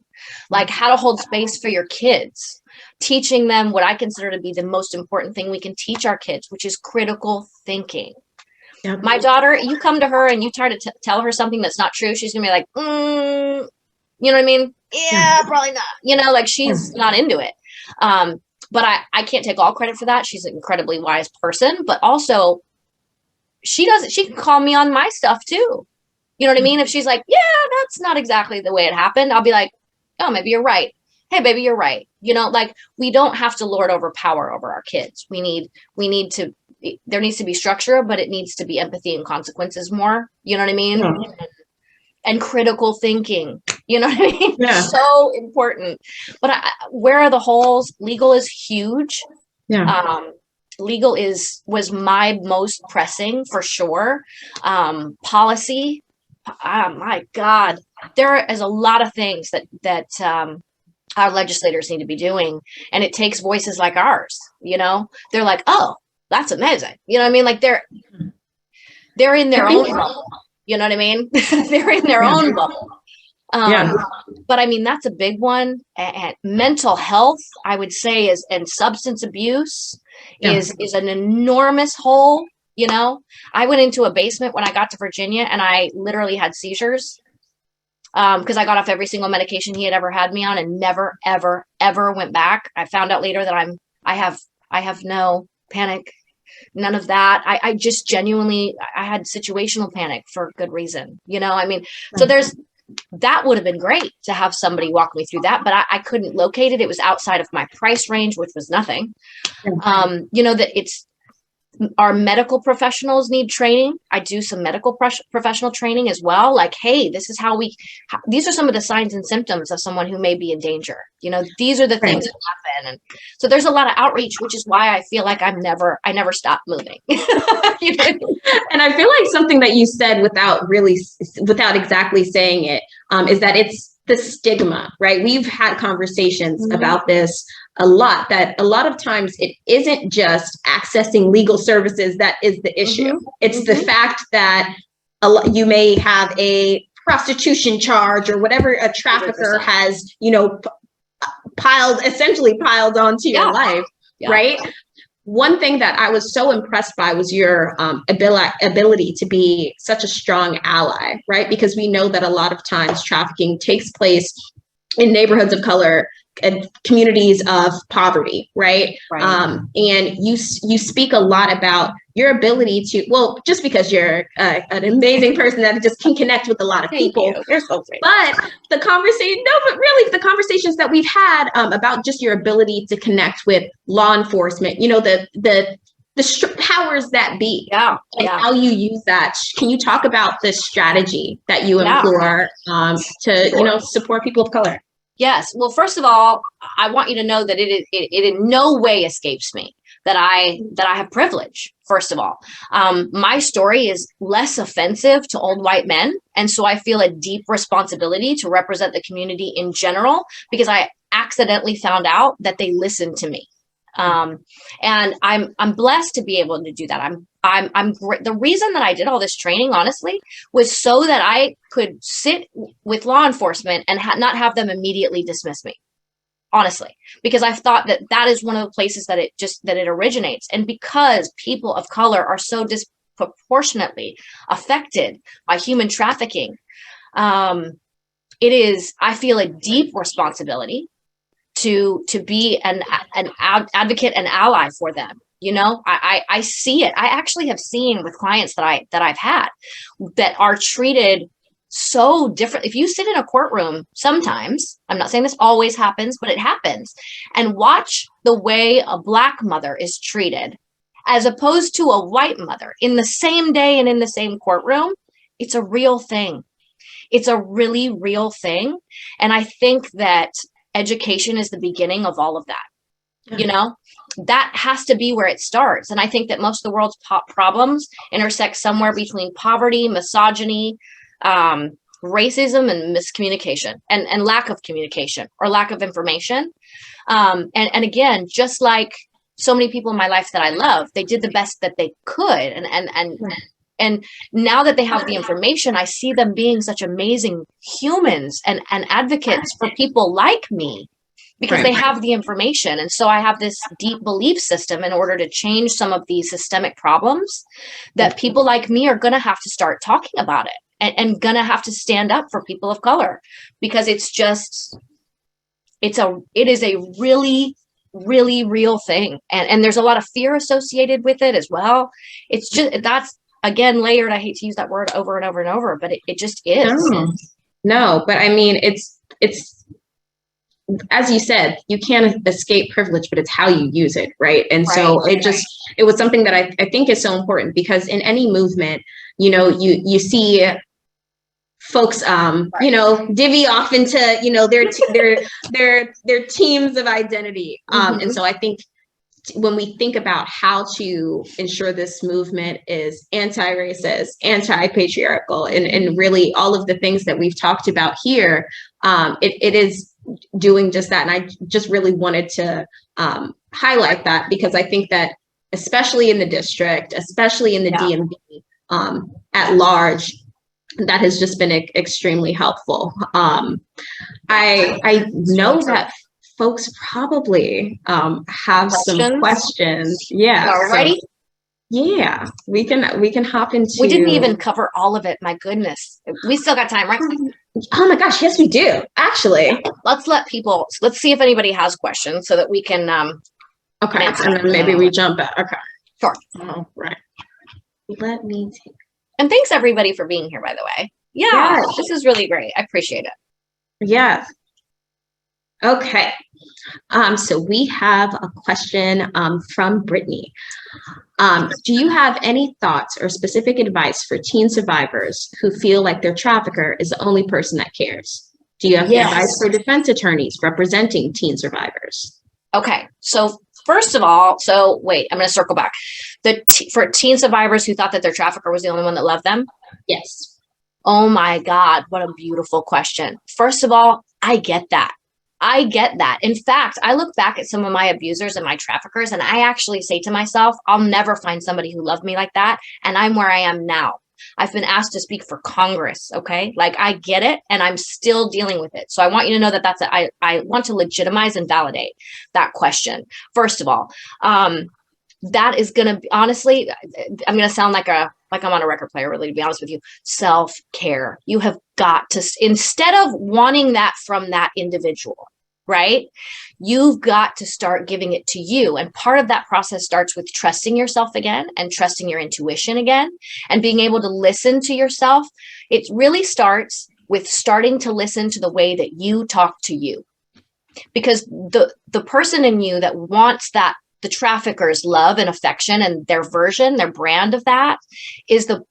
Like, how to hold space for your kids, teaching them what I consider to be the most important thing we can teach our kids, which is critical thinking. Yep. My daughter, you come to her and you try to tell her something that's not true, she's gonna be like, you know what I mean? Yeah, probably not. You know, like, she's not into it. But I can't take all credit for that. She's an incredibly wise person, but also she can call me on my stuff too. You know what I mean? If she's like, yeah, that's not exactly the way it happened, I'll be like, oh, maybe you're right. Hey, baby, you're right. You know, like, we don't have to lord over power over our kids. We need to, there needs to be structure, but it needs to be empathy and consequences more. You know what I mean? Yeah. And critical thinking, you know what I mean? Yeah. So important. But where are the holes? Legal is huge. Yeah. Legal was my most pressing, for sure. Policy. Oh my God, there is a lot of things that our legislators need to be doing, and it takes voices like ours. You know, they're like, oh, that's amazing. You know what I mean? Like, they're in their own bubble. You know what I mean? They're in their own bubble. But I mean, that's a big one. And mental health, I would say, and substance abuse is an enormous hole. You know, I went into a basement when I got to Virginia, and I literally had seizures because I got off every single medication he had ever had me on, and never, ever, ever went back. I found out later that I have no panic, none of that. I just genuinely, I had situational panic for good reason. You know, I mean, so that would have been great to have somebody walk me through that, but I couldn't locate it. It was outside of my price range, which was nothing. You know, that our medical professionals need training. I do some medical professional training as well. Like, hey, this is these are some of the signs and symptoms of someone who may be in danger. You know, these are the things that happen. And so there's a lot of outreach, which is why I feel like I never stop moving. You know? And I feel like something that you said without exactly saying it, is that it's the stigma, right? We've had conversations about this a lot, that a lot of times it isn't just accessing legal services that is the issue. It's the fact that you may have a prostitution charge or whatever a trafficker 100%. has, essentially piled onto your life, right? One thing that I was so impressed by was your ability to be such a strong ally, right? Because we know that a lot of times trafficking takes place in neighborhoods of color and communities of poverty, right? And you speak a lot about your ability to, well, just because you're an amazing person that just can connect with a lot of people. You're so great. But the conversations that we've had about just your ability to connect with law enforcement, the powers that be, and how you use that. Can you talk about the strategy that you employ to support people of color? Yes. Well, first of all, I want you to know that it in no way escapes me that I have privilege. First of all, my story is less offensive to old white men, and so I feel a deep responsibility to represent the community in general, because I accidentally found out that they listened to me, and I'm blessed to be able to do that. I'm great. The reason that I did all this training, honestly, was so that I could sit with law enforcement and not have them immediately dismiss me. Honestly, because I've thought that is one of the places that it originates. And because people of color are so disproportionately affected by human trafficking, I feel a deep responsibility to be an advocate and ally for them. I see it. I actually have seen with clients that I've had that are treated so different. If you sit in a courtroom, sometimes, I'm not saying this always happens, but it happens, and watch the way a Black mother is treated as opposed to a white mother in the same day and in the same courtroom, it's a real thing. It's a really real thing. And I think that education is the beginning of all of that. That has to be where it starts. And I think that most of the world's problems intersect somewhere between poverty, misogyny, racism, and miscommunication and lack of communication or lack of information. And again, just like so many people in my life that I love, they did the best that they could. And now that they have the information, I see them being such amazing humans and advocates for people like me, because they have the information. And so I have this deep belief system in order to change some of these systemic problems that people like me are going to have to start talking about it. And gonna have to stand up for people of color, because it is a really, really real thing. And there's a lot of fear associated with it as well. It's just, that's again, layered. I hate to use that word over and over and over, but it just is. No, but I mean, it's, as you said, you can't escape privilege, but it's how you use it. Right. And so it was something that I think is so important, because in any movement, you see folks, divvy off into, their teams of identity. And so I think when we think about how to ensure this movement is anti-racist, anti-patriarchal, and really all of the things that we've talked about here, it is doing just that. And I just really wanted to highlight that, because I think that especially in the district, especially in the DMV at large, that has just been extremely helpful. I know that folks probably have some questions. Yeah. Alrighty. Yeah, we can hop into. We didn't even cover all of it. My goodness, we still got time, right? Oh my gosh, yes, we do. Actually, let's see if anybody has questions so that we can. Okay, and then maybe we jump back. Okay. Sure. All right. Let me take. And thanks everybody for being here, by the way. Yeah, this is really great. I appreciate it. Yeah. Okay. So we have a question from Brittany. Do you have any thoughts or specific advice for teen survivors who feel like their trafficker is the only person that cares? Do you have advice for defense attorneys representing teen survivors? Okay. So first of all, wait, I'm going to circle back. For teen survivors who thought that their trafficker was the only one that loved them. Yes. Oh my God, what a beautiful question. First of all, I get that. I get that. In fact, I look back at some of my abusers and my traffickers, and I actually say to myself, I'll never find somebody who loved me like that. And I'm where I am now. I've been asked to speak for Congress. Okay. Like, I get it, and I'm still dealing with it. So I want you to know that I want to legitimize and validate that question. First of all, that is going to be, honestly, I'm going to sound like I'm on a record player, really, to be honest with you. Self-care. You have got to, instead of wanting that from that individual, right? You've got to start giving it to you. And part of that process starts with trusting yourself again and trusting your intuition again and being able to listen to yourself. It really starts with starting to listen to the way that you talk to you. Because the person in you that wants that, the trafficker's love and affection, and their version, their brand of that is the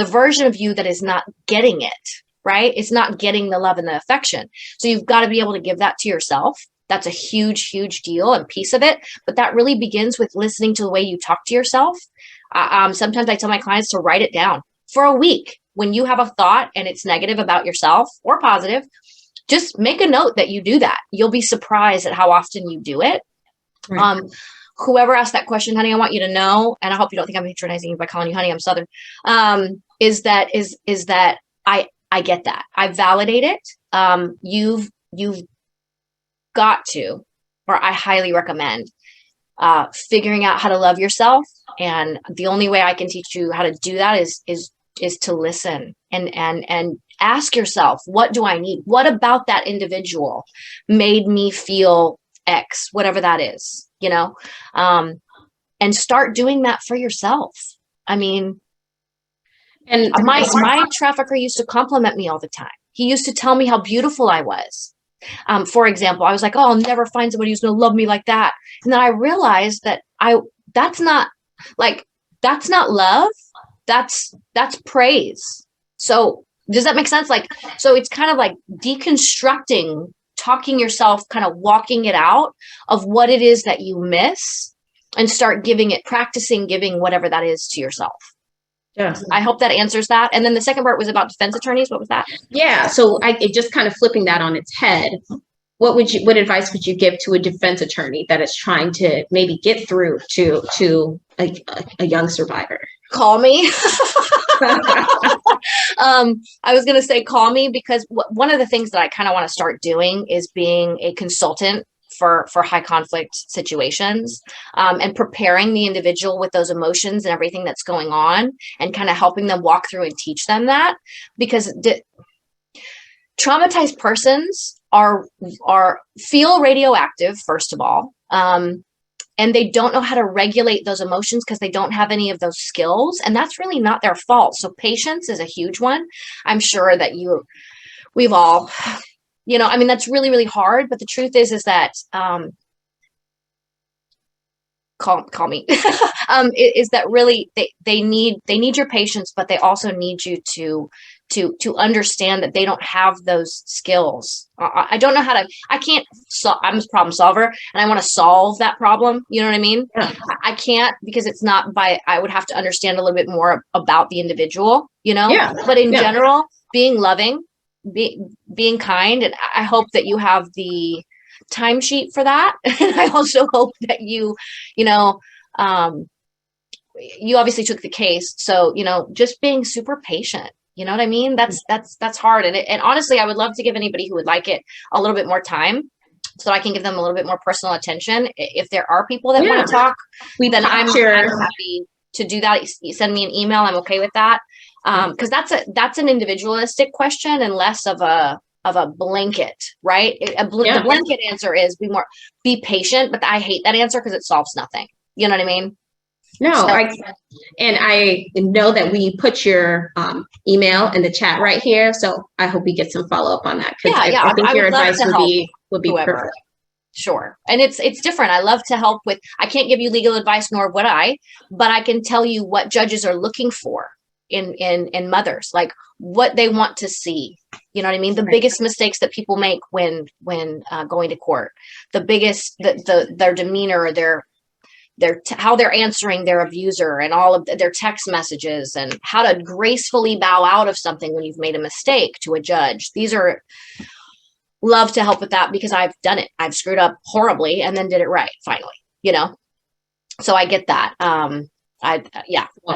version of you that is not getting it, right? It's not getting the love and the affection. So you've got to be able to give that to yourself. That's a huge, huge deal and piece of it. But that really begins with listening to the way you talk to yourself. Sometimes I tell my clients to write it down for a week. When you have a thought and it's negative about yourself or positive, just make a note that you do that. You'll be surprised at how often you do it. Right. Whoever asked that question, honey, I want you to know, and I hope you don't think I'm patronizing you by calling you honey, I'm Southern, is that I get that. I validate it. You've got to, or I highly recommend figuring out how to love yourself. And the only way I can teach you how to do that is to listen and ask yourself, what do I need? What about that individual made me feel X, whatever that is, and start doing that for yourself. I mean, and my trafficker used to compliment me all the time. He used to tell me how beautiful I was. For example, I was like, oh, I'll never find somebody who's going to love me like that. And then I realized that that's not love. That's praise. So does that make sense? So it's kind of like deconstructing, talking yourself, kind of walking it out of what it is that you miss and start practicing giving whatever that is to yourself. Yeah. I hope that answers that. And then the second part was about defense attorneys. What was that? Yeah. So it just kind of flipping that on its head. What advice would you give to a defense attorney that is trying to maybe get through to a young survivor? Call me. I was going to say call me, because one of the things that I kind of want to start doing is being a consultant for high conflict situations, and preparing the individual with those emotions and everything that's going on, and kind of helping them walk through and teach them that, because traumatized persons feel radioactive, first of all. And they don't know how to regulate those emotions because they don't have any of those skills. And that's really not their fault. So patience is a huge one. I'm sure that we've all, that's really, really hard. But the truth is that, call me, is that really they need your patience, but they also need you to understand that they don't have those skills. I don't know how to, I'm a problem solver and I want to solve that problem. You know what I mean? Yeah. I can't, because it's not I would have to understand a little bit more about the individual, Yeah. But in general, being loving, being kind. And I hope that you have the timesheet for that. And I also hope that you obviously took the case. So, just being super patient. You know what I mean? That's hard. And honestly, I would love to give anybody who would like it a little bit more time so that I can give them a little bit more personal attention. If there are people that want to talk, then I'm happy to do that. You send me an email. I'm okay with that. Because that's an individualistic question and less of a blanket, right? The blanket answer is be patient, but I hate that answer because it solves nothing. You know what I mean? No, I know that we put your email in the chat right here, so I hope we get some follow up on that. I think your advice would be perfect. Sure, and it's different. I love to help with. I can't give you legal advice, nor would I, but I can tell you what judges are looking for in mothers, like what they want to see. You know what I mean? The biggest mistakes that people make when going to court, the biggest their demeanor, how they're answering their abuser and all of their text messages, and how to gracefully bow out of something when you've made a mistake to a judge. These are love to help with that, because I've done it. I've screwed up horribly and then did it right finally, so I get that.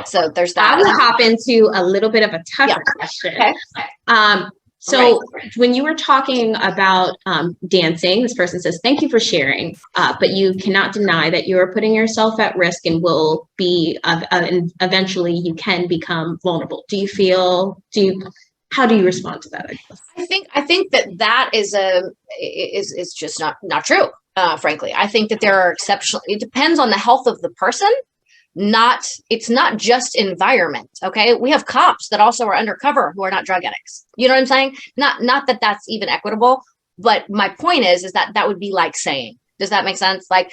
So there's that. I will hop into a little bit of a tougher question. Okay. So when you were talking about dancing, this person says, thank you for sharing, but you cannot deny that you are putting yourself at risk and will be, and eventually you can become vulnerable. How do you respond to that? I think that is just not true. Frankly, I think that there are exceptional, it depends on the health of the person. It's not just environment. Okay. We have cops that also are undercover who are not drug addicts. You know what I'm saying? Not that that's even equitable, but my point is that would be like saying, does that make sense? Like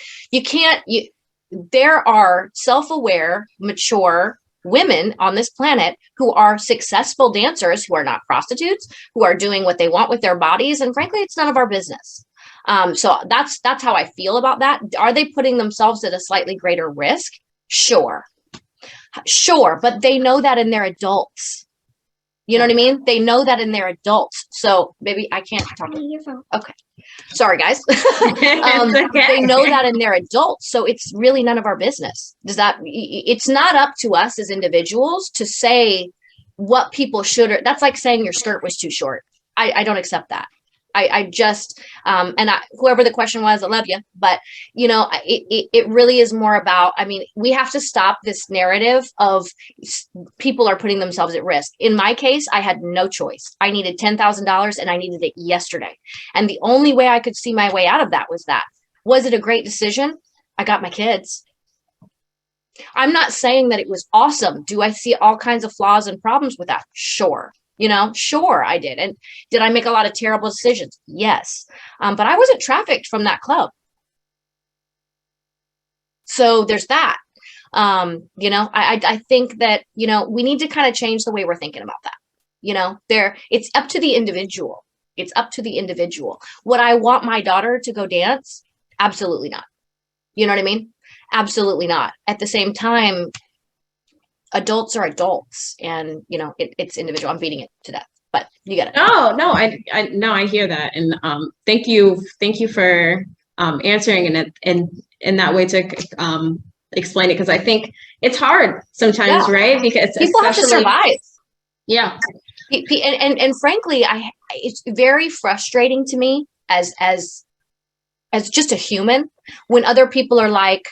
there are self-aware, mature women on this planet who are successful dancers, who are not prostitutes, who are doing what they want with their bodies. And frankly, it's none of our business. So that's how I feel about that. Are they putting themselves at a slightly greater risk? Sure. But they know that in their adults. You know what I mean? They know that in their adults. So maybe I can't talk. Okay. Sorry, guys. They know that in their adults. So it's really none of our business. It's not up to us as individuals to say what people should, that's like saying your skirt was too short. I don't accept that. I just, whoever the question was, I love you, but it really is more about, we have to stop this narrative of people are putting themselves at risk. In my case, I had no choice. I needed $10,000 and I needed it yesterday. And the only way I could see my way out of that was that. Was it a great decision? I got my kids. I'm not saying that it was awesome. Do I see all kinds of flaws and problems with that? Sure. Sure I did. And did I make a lot of terrible decisions? Yes. But I wasn't trafficked from that club. So there's that. I think that, we need to kind of change the way we're thinking about that. It's up to the individual. It's up to the individual. Would I want my daughter to go dance? Absolutely not. You know what I mean? Absolutely not. At the same time, adults are adults, and it's individual. I'm beating it to death, but you get it. No, I hear that, and thank you for answering in that way to explain it, because I think it's hard sometimes, right? Because people have to survive. Yeah, and frankly, it's very frustrating to me as just a human when other people are like,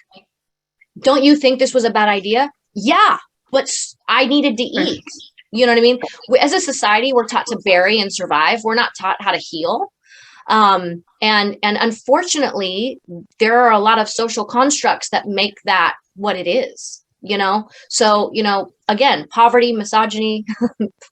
"Don't you think this was a bad idea?" Yeah. But I needed to eat. You know what I mean? As a society, we're taught to bury and survive. We're not taught how to heal. And unfortunately, there are a lot of social constructs that make that what it is, So, again, poverty, misogyny,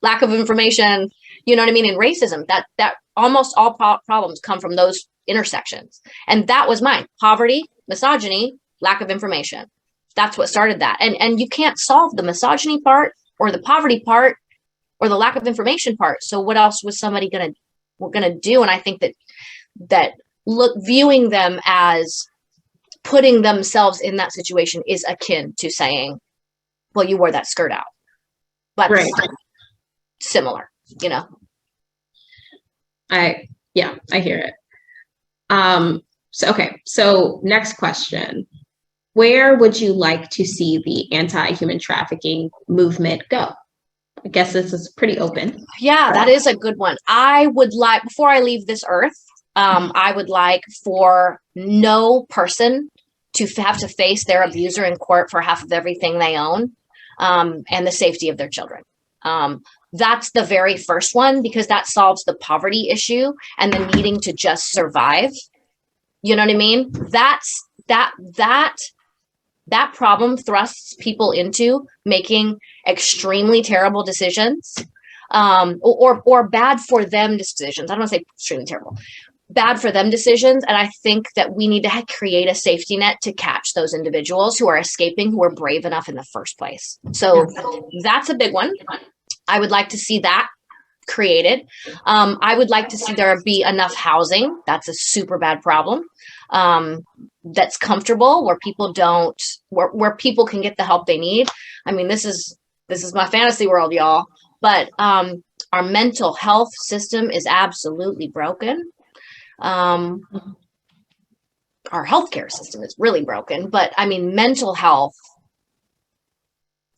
lack of information, you know what I mean? And racism, that almost all problems come from those intersections. And that was mine. Poverty, misogyny, lack of information. That's what started that. And you can't solve the misogyny part or the poverty part or the lack of information part. So what else was somebody gonna do? And I think that viewing them as putting themselves in that situation is akin to saying, well, you wore that skirt out. But right. Similar, I hear it. So next question. Where would you like to see the anti-human trafficking movement go? I guess this is pretty open. Yeah, that is a good one. I would like, before I leave this earth, I would like for no person to have to face their abuser in court for half of everything they own, and the safety of their children. That's the very first one, because that solves the poverty issue and the needing to just survive. You know what I mean? That problem thrusts people into making extremely terrible decisions, or bad for them decisions. I don't want to say extremely terrible, bad for them decisions. And I think that we need to create a safety net to catch those individuals who are escaping, who are brave enough in the first place. So that's a big one. I would like to see that created. I would like to see there be enough housing. That's a super bad problem. that's comfortable, where people don't, where people can get the help they need. I mean, this is my fantasy world, y'all, but our mental health system is absolutely broken. Our healthcare system is really broken, but I mean, mental health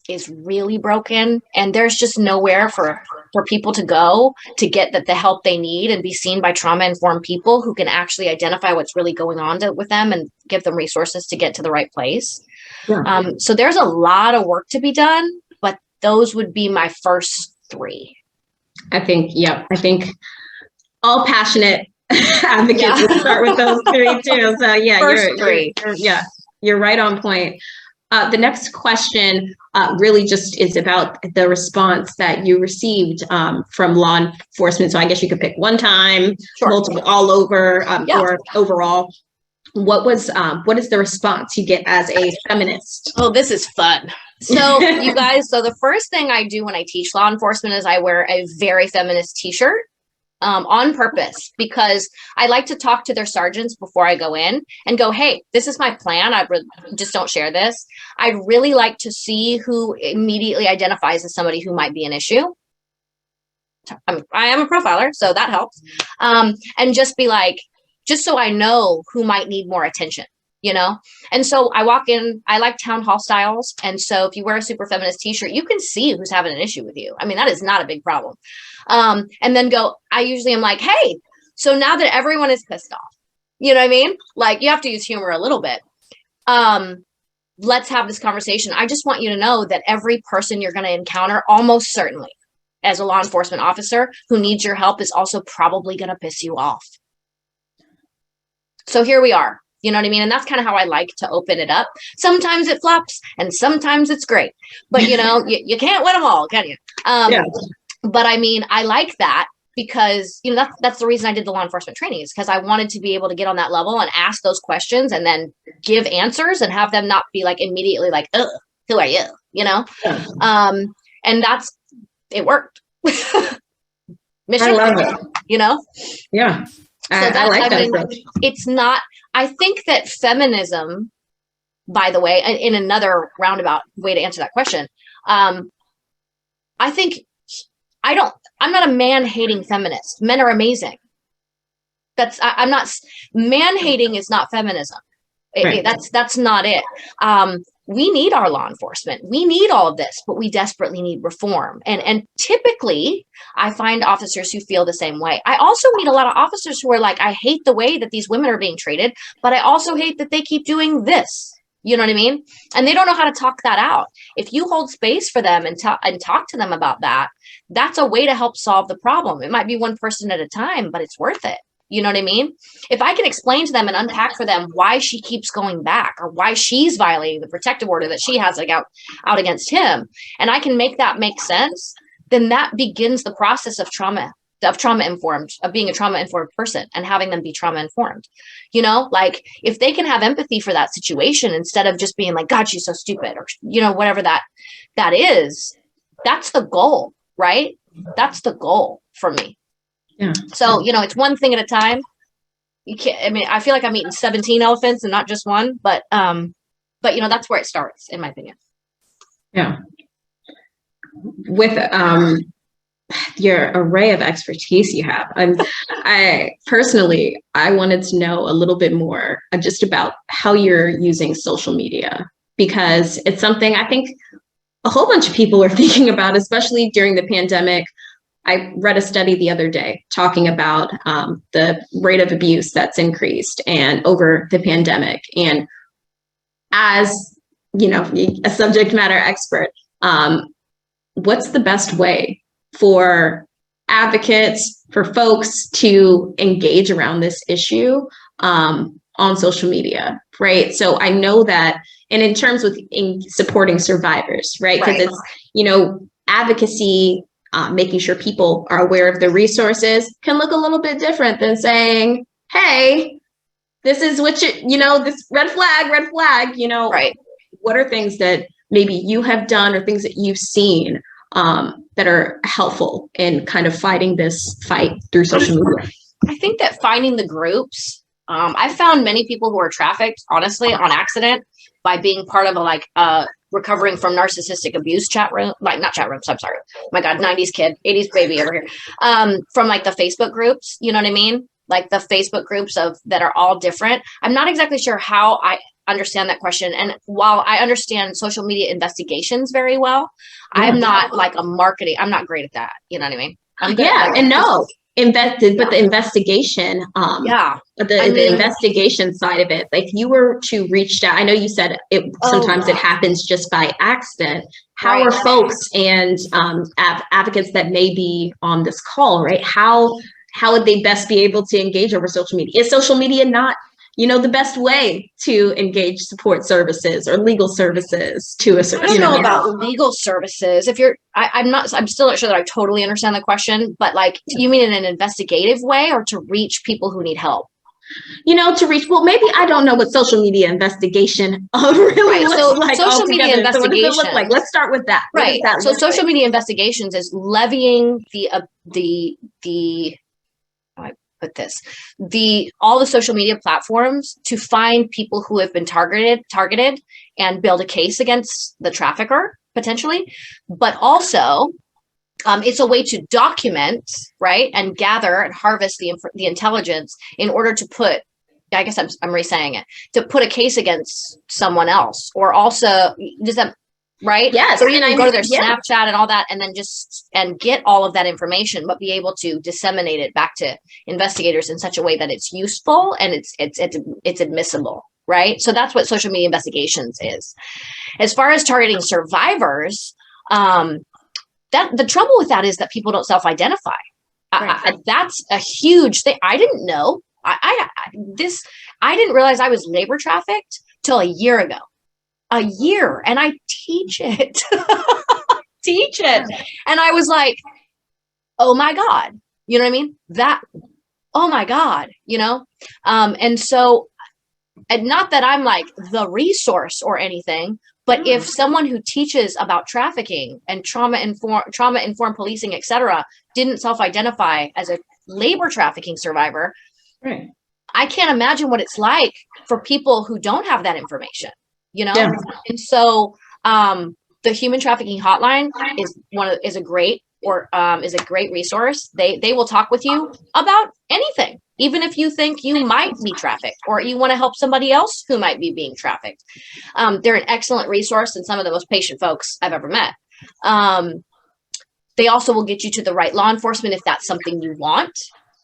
is really broken, and there's just nowhere for people to go to get the help they need and be seen by trauma-informed people who can actually identify what's really going on with them and give them resources to get to the right place. Yeah. So there's a lot of work to be done, but those would be my first three. I think all passionate advocates would start with those three too. So yeah, you're right on point. The next question really just is about the response that you received from law enforcement. So I guess you could pick one time, multiple, all over, or overall. What is the response you get as a feminist? Oh, this is fun. So you guys, so the first thing I do when I teach law enforcement is I wear a very feminist t-shirt. On purpose, because I like to talk to their sergeants before I go in and go, hey, this is my plan. Just don't share this. I'd really like to see who immediately identifies as somebody who might be an issue. I am a profiler, so that helps. And just be like, just so I know who might need more attention, you know? And so I walk in, I like town hall styles. And so if you wear a super feminist t-shirt, you can see who's having an issue with you. I mean, that is not a big problem. And then I usually am like, hey, so now that everyone is pissed off, you know what I mean? Like, you have to use humor a little bit. Let's have this conversation. I just want you to know that every person you're going to encounter, almost certainly as a law enforcement officer who needs your help, is also probably going to piss you off. So here we are, you know what I mean? And that's kind of how I like to open it up. Sometimes it flops and sometimes it's great, but you know, you can't win them all, can you? But I mean, I like that because, you know, that's the reason I did the law enforcement training, is because I wanted to be able to get on that level and ask those questions and then give answers and have them not be like immediately like, ugh, who are you? You know? And it worked. Mission, I love it. You know? Yeah. I like that approach. It's not, I think that feminism, by the way, in another roundabout way to answer that question, I think I'm not a man-hating feminist. Men are amazing. I'm not, man-hating is not feminism. Right. That's not it. We need our law enforcement. We need all of this, but we desperately need reform. And typically I find officers who feel the same way. I also meet a lot of officers who are like, I hate the way that these women are being treated, but I also hate that they keep doing this. You know what I mean? And they don't know how to talk that out. If you hold space for them and talk to them about that, that's a way to help solve the problem. It might be one person at a time, but it's worth it. You know what I mean? If I can explain to them and unpack for them why she keeps going back or why she's violating the protective order that she has out against him, and I can make that make sense, then that begins the process of being a trauma-informed person and having them be trauma-informed. You know, like if they can have empathy for that situation instead of just being like, God, she's so stupid, or, you know, whatever that is, that's the goal, right? That's the goal for me. Yeah. So, you know, it's one thing at a time. You can't, I mean, I feel like I'm eating 17 elephants and not just one, but you know, that's where it starts, in my opinion. Yeah. With, your array of expertise you have. I wanted to know a little bit more just about how you're using social media, because it's something I think a whole bunch of people are thinking about, especially during the pandemic. I read a study the other day talking about the rate of abuse that's increased and over the pandemic. And as, you know, a subject matter expert, what's the best way for advocates, for folks to engage around this issue on social media, right? So I know that, and in terms with supporting survivors, right? Because it's, you know, advocacy, making sure people are aware of the resources can look a little bit different than saying, hey, this is what you know, this red flag, you know, right? What are things that maybe you have done or things that you've seen that are helpful in kind of fighting this fight through social media? I think that finding the groups I've found many people who are trafficked, honestly, on accident by being part of a recovering from narcissistic abuse chat room, like not chat rooms. I'm sorry. My God, 90s kid, 80s baby over here. From like the Facebook groups, you know what I mean? Like the Facebook groups that are all different. I'm not exactly sure how I understand that question. And while I understand social media investigations very well, I'm not like a marketing. I'm not great at that. You know what I mean? I'm good at but the investigation, the investigation side of it, like you were to reach out, I know you said it sometimes it happens just by accident. How are folks and advocates that may be on this call, right? How would they best be able to engage over social media? Is social media not, the best way to engage support services or legal services to a certain? I don't know about legal services. I'm still not sure that I totally understand the question, but like, you mean in an investigative way or to reach people who need help? To reach, well, maybe I don't know what social media investigation really looks like. Social media investigation. So what does it look like? Let's start with that. Right. So social media investigations is levying all the social media platforms to find people who have been targeted and build a case against the trafficker potentially, but also it's a way to document, right, and gather and harvest the intelligence in order to put, I guess I'm re-saying it, to put a case against someone else, or also, does that, right? Yes. So you can go to their Snapchat and all that, and then and get all of that information, but be able to disseminate it back to investigators in such a way that it's useful and it's admissible, right? So that's what social media investigations is. As far as targeting survivors, the trouble with that is that people don't self-identify. Right. That's a huge thing. I didn't know. I didn't realize I was labor trafficked till a year ago. A year, and I teach it. And I was like, oh my God, you know what I mean? Oh my God, and so, and not that I'm like the resource or anything, but if someone who teaches about trafficking and trauma-informed policing, etc., didn't self-identify as a labor trafficking survivor, right, I can't imagine what it's like for people who don't have that information. Yeah. And so the human trafficking hotline is a great resource. They will talk with you about anything, even if you think you might be trafficked or you want to help somebody else who might be being trafficked. They're an excellent resource and some of the most patient folks I've ever met. They also will get you to the right law enforcement if that's something you want,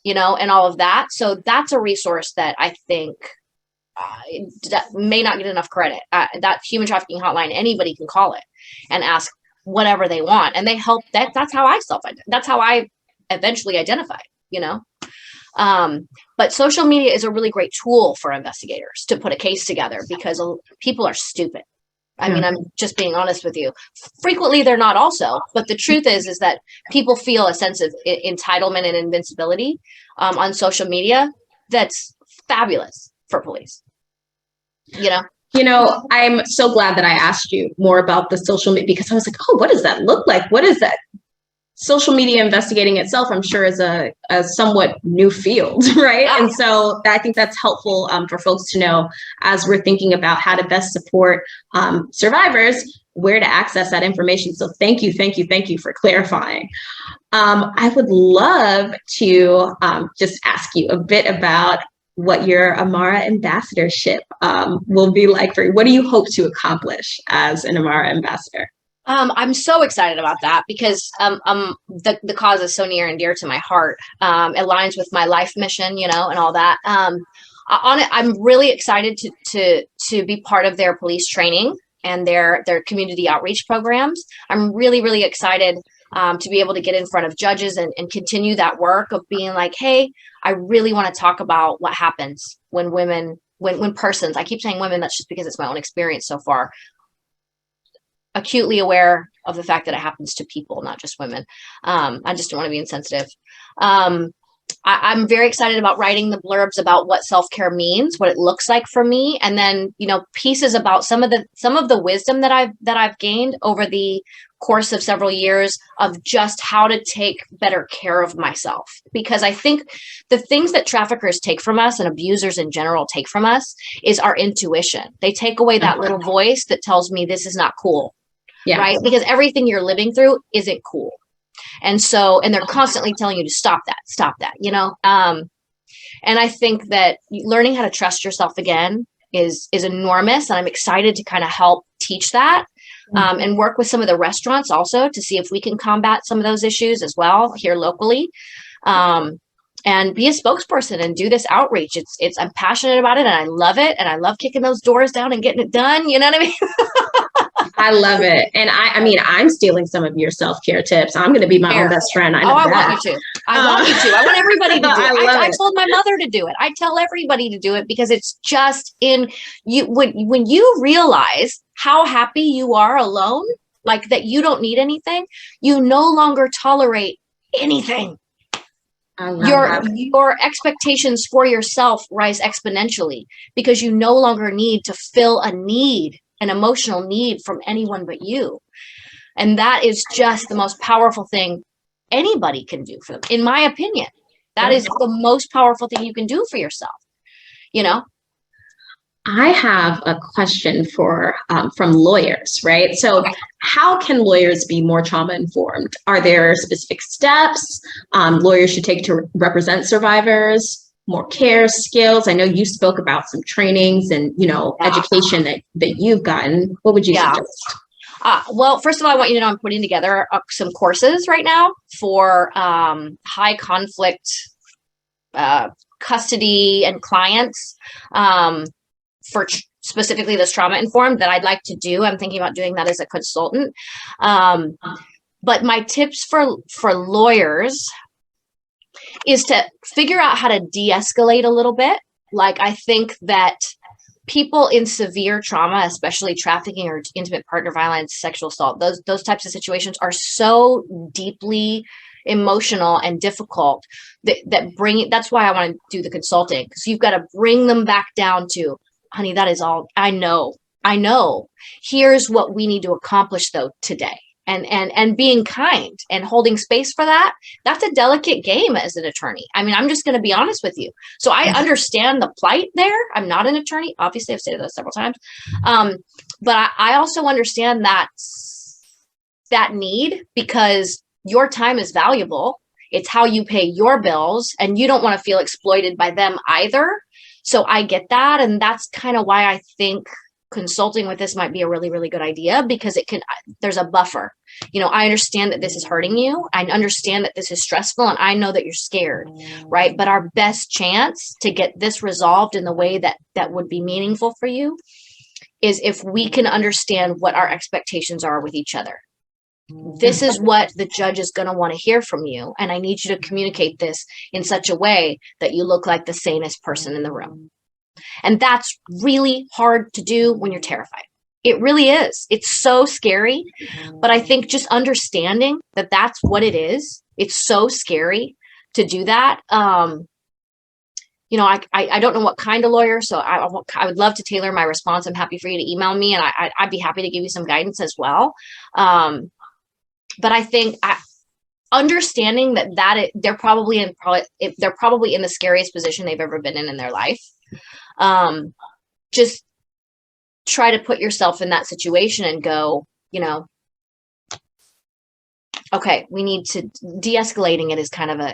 and all of that. So that's a resource that I think that may not get enough credit. That human trafficking hotline, anybody can call it and ask whatever they want, and they help. That's how I eventually identified. But social media is a really great tool for investigators to put a case together because people are stupid. I mean, I'm just being honest with you. Frequently, they're not also. But the truth is that people feel a sense of entitlement and invincibility on social media. That's fabulous for police. I'm so glad that I asked you more about the social media, because I was like, oh, what does that look like? What is that? Social media investigating itself, I'm sure, is a somewhat new field, right? Yeah. And so I think that's helpful for folks to know as we're thinking about how to best support survivors, where to access that information. So thank you for clarifying. I would love to just ask you a bit about what your Amara Ambassadorship will be like for you. What do you hope to accomplish as an Amara Ambassador? I'm so excited about that because the cause is so near and dear to my heart. It aligns with my life mission, and all that. I'm really excited to be part of their police training and their community outreach programs. I'm really, really excited to be able to get in front of judges and continue that work of being like, hey, I really want to talk about what happens when persons, I keep saying women, that's just because it's my own experience so far, acutely aware of the fact that it happens to people, not just women. I just don't want to be insensitive. I'm very excited about writing the blurbs about what self-care means, what it looks like for me, and then, you know, pieces about some of the wisdom that I've gained over the course of several years of just how to take better care of myself. Because I think the things that traffickers take from us and abusers in general take from us is our intuition. They take away that little voice that tells me this is not cool, right? Because everything you're living through isn't cool. And they're constantly telling you to stop that, you know? And I think that learning how to trust yourself again is enormous. And I'm excited to kind of help teach that, and work with some of the restaurants also to see if we can combat some of those issues as well here locally. And be a spokesperson and do this outreach. I'm passionate about it and I love it. And I love kicking those doors down and getting it done. You know what I mean? I love it. And I mean, I'm stealing some of your self-care tips. I'm going to be my own best friend. I want you to. I want you to. I want everybody to do it. I told my mother to do it. I tell everybody to do it because it's just in you. When you realize how happy you are alone, like that you don't need anything, you no longer tolerate anything. Your expectations for yourself rise exponentially because you no longer need to fill an emotional need from anyone but you. And that is just the most powerful thing anybody can do for them. In my opinion, that is the most powerful thing you can do for yourself. You know? I have a question from lawyers, right? So how can lawyers be more trauma informed? Are there specific steps lawyers should take to represent survivors? More care skills? I know you spoke about some trainings and, you know, education that you've gotten. What would you suggest? Well, first of all, I want you to know I'm putting together some courses right now for high conflict custody and clients for specifically this trauma informed that I'd like to do. I'm thinking about doing that as a consultant. But my tips for lawyers is to figure out how to de-escalate a little bit. Like, I think that people in severe trauma, especially trafficking or intimate partner violence, sexual assault, those types of situations are so deeply emotional and difficult that's why I want to do the consulting, because you've got to bring them back down to, honey, that is all I know. Here's what we need to accomplish though today. And being kind and holding space for that's a delicate game as an attorney. I mean, I'm just going to be honest with you. So I understand the plight there. I'm not an attorney. Obviously, I've stated that several times. But I also understand that need, because your time is valuable. It's how you pay your bills, and you don't want to feel exploited by them either. So I get that. And that's kind of why I think consulting with this might be a really, really good idea, because there's a buffer. You know, I understand that this is hurting you. I understand that this is stressful, and I know that you're scared, right? But our best chance to get this resolved in the way that would be meaningful for you is if we can understand what our expectations are with each other. This is what the judge is going to want to hear from you. And I need you to communicate this in such a way that you look like the sanest person in the room. And that's really hard to do when you're terrified. It really is. It's so scary. But I think just understanding that that's what it is. It's so scary to do that. You know, I don't know what kind of lawyer, so I would love to tailor my response. I'm happy for you to email me, and I'd be happy to give you some guidance as well. But I think understanding that they're probably in the scariest position they've ever been in their life. Just try to put yourself in that situation and go, you know, okay, we need to de-escalating it is kind of I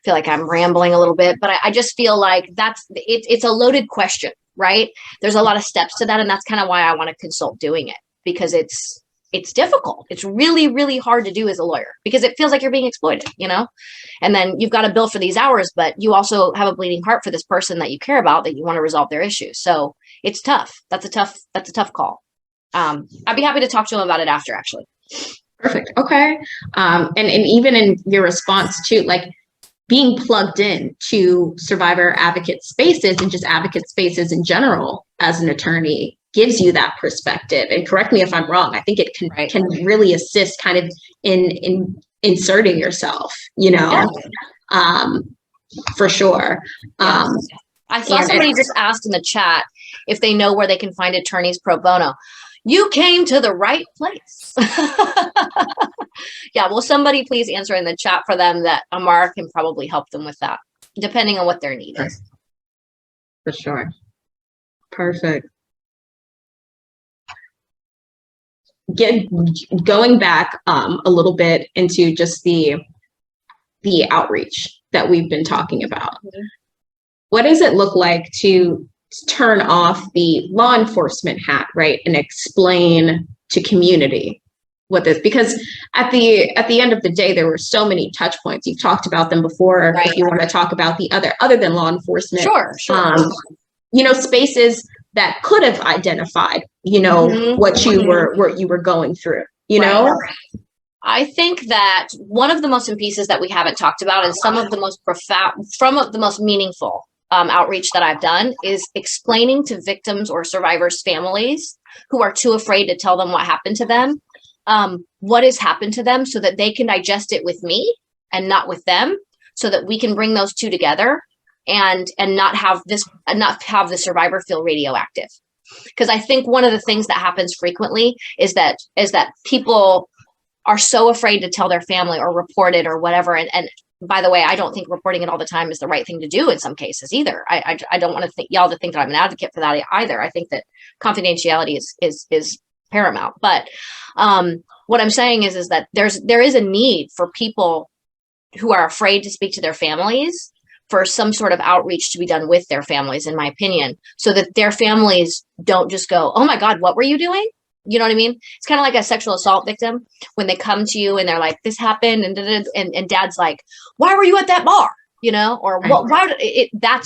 feel like I'm rambling a little bit, but I just feel like it's a loaded question, right? There's a lot of steps to that. And that's kind of why I want to consult doing it, because it's difficult. It's really, really hard to do as a lawyer, because it feels like you're being exploited, you know? And then you've got to bill for these hours, but you also have a bleeding heart for this person that you care about, that you want to resolve their issues. So it's tough. That's a tough call. I'd be happy to talk to him about it after, actually. Perfect. Okay. And even in your response to, like, being plugged in to survivor advocate spaces and just advocate spaces in general as an attorney gives you that perspective. And correct me if I'm wrong. I think it can really assist kind of in inserting yourself, you know? for sure. I saw somebody just asked in the chat if they know where they can find attorneys pro bono. You came to the right place. Yeah, will somebody please answer in the chat for them that Amara can probably help them with that, depending on what their need is. For sure. Perfect. Going back a little bit into just the outreach that we've been talking about. What does it look like to turn off the law enforcement hat, right, and explain to community what this, because at the end of the day, there were so many touch points. You've talked about them before. Right. If you want to talk about the other than law enforcement, sure. Spaces that could have identified, what you were going through, know? I think that one of the most pieces that we haven't talked about, and some of the most profound, some of the most meaningful outreach that I've done, is explaining to victims or survivors' families who are too afraid to tell them what happened to them, what has happened to them, so that they can digest it with me and not with them, so that we can bring those two together and not have the survivor feel radioactive. Because I think one of the things that happens frequently is that people are so afraid to tell their family or report it or whatever. And by the way, I don't think reporting it all the time is the right thing to do in some cases either. I don't want to think y'all to think that I'm an advocate for that either. I think that confidentiality is paramount. But what I'm saying is that there is a need for people who are afraid to speak to their families for some sort of outreach to be done with their families, in my opinion, so that their families don't just go, "Oh my God, what were you doing?" You know what I mean? It's kind of like a sexual assault victim when they come to you and they're like, "This happened," and dad's like, "Why were you at that bar?" Or what? Why?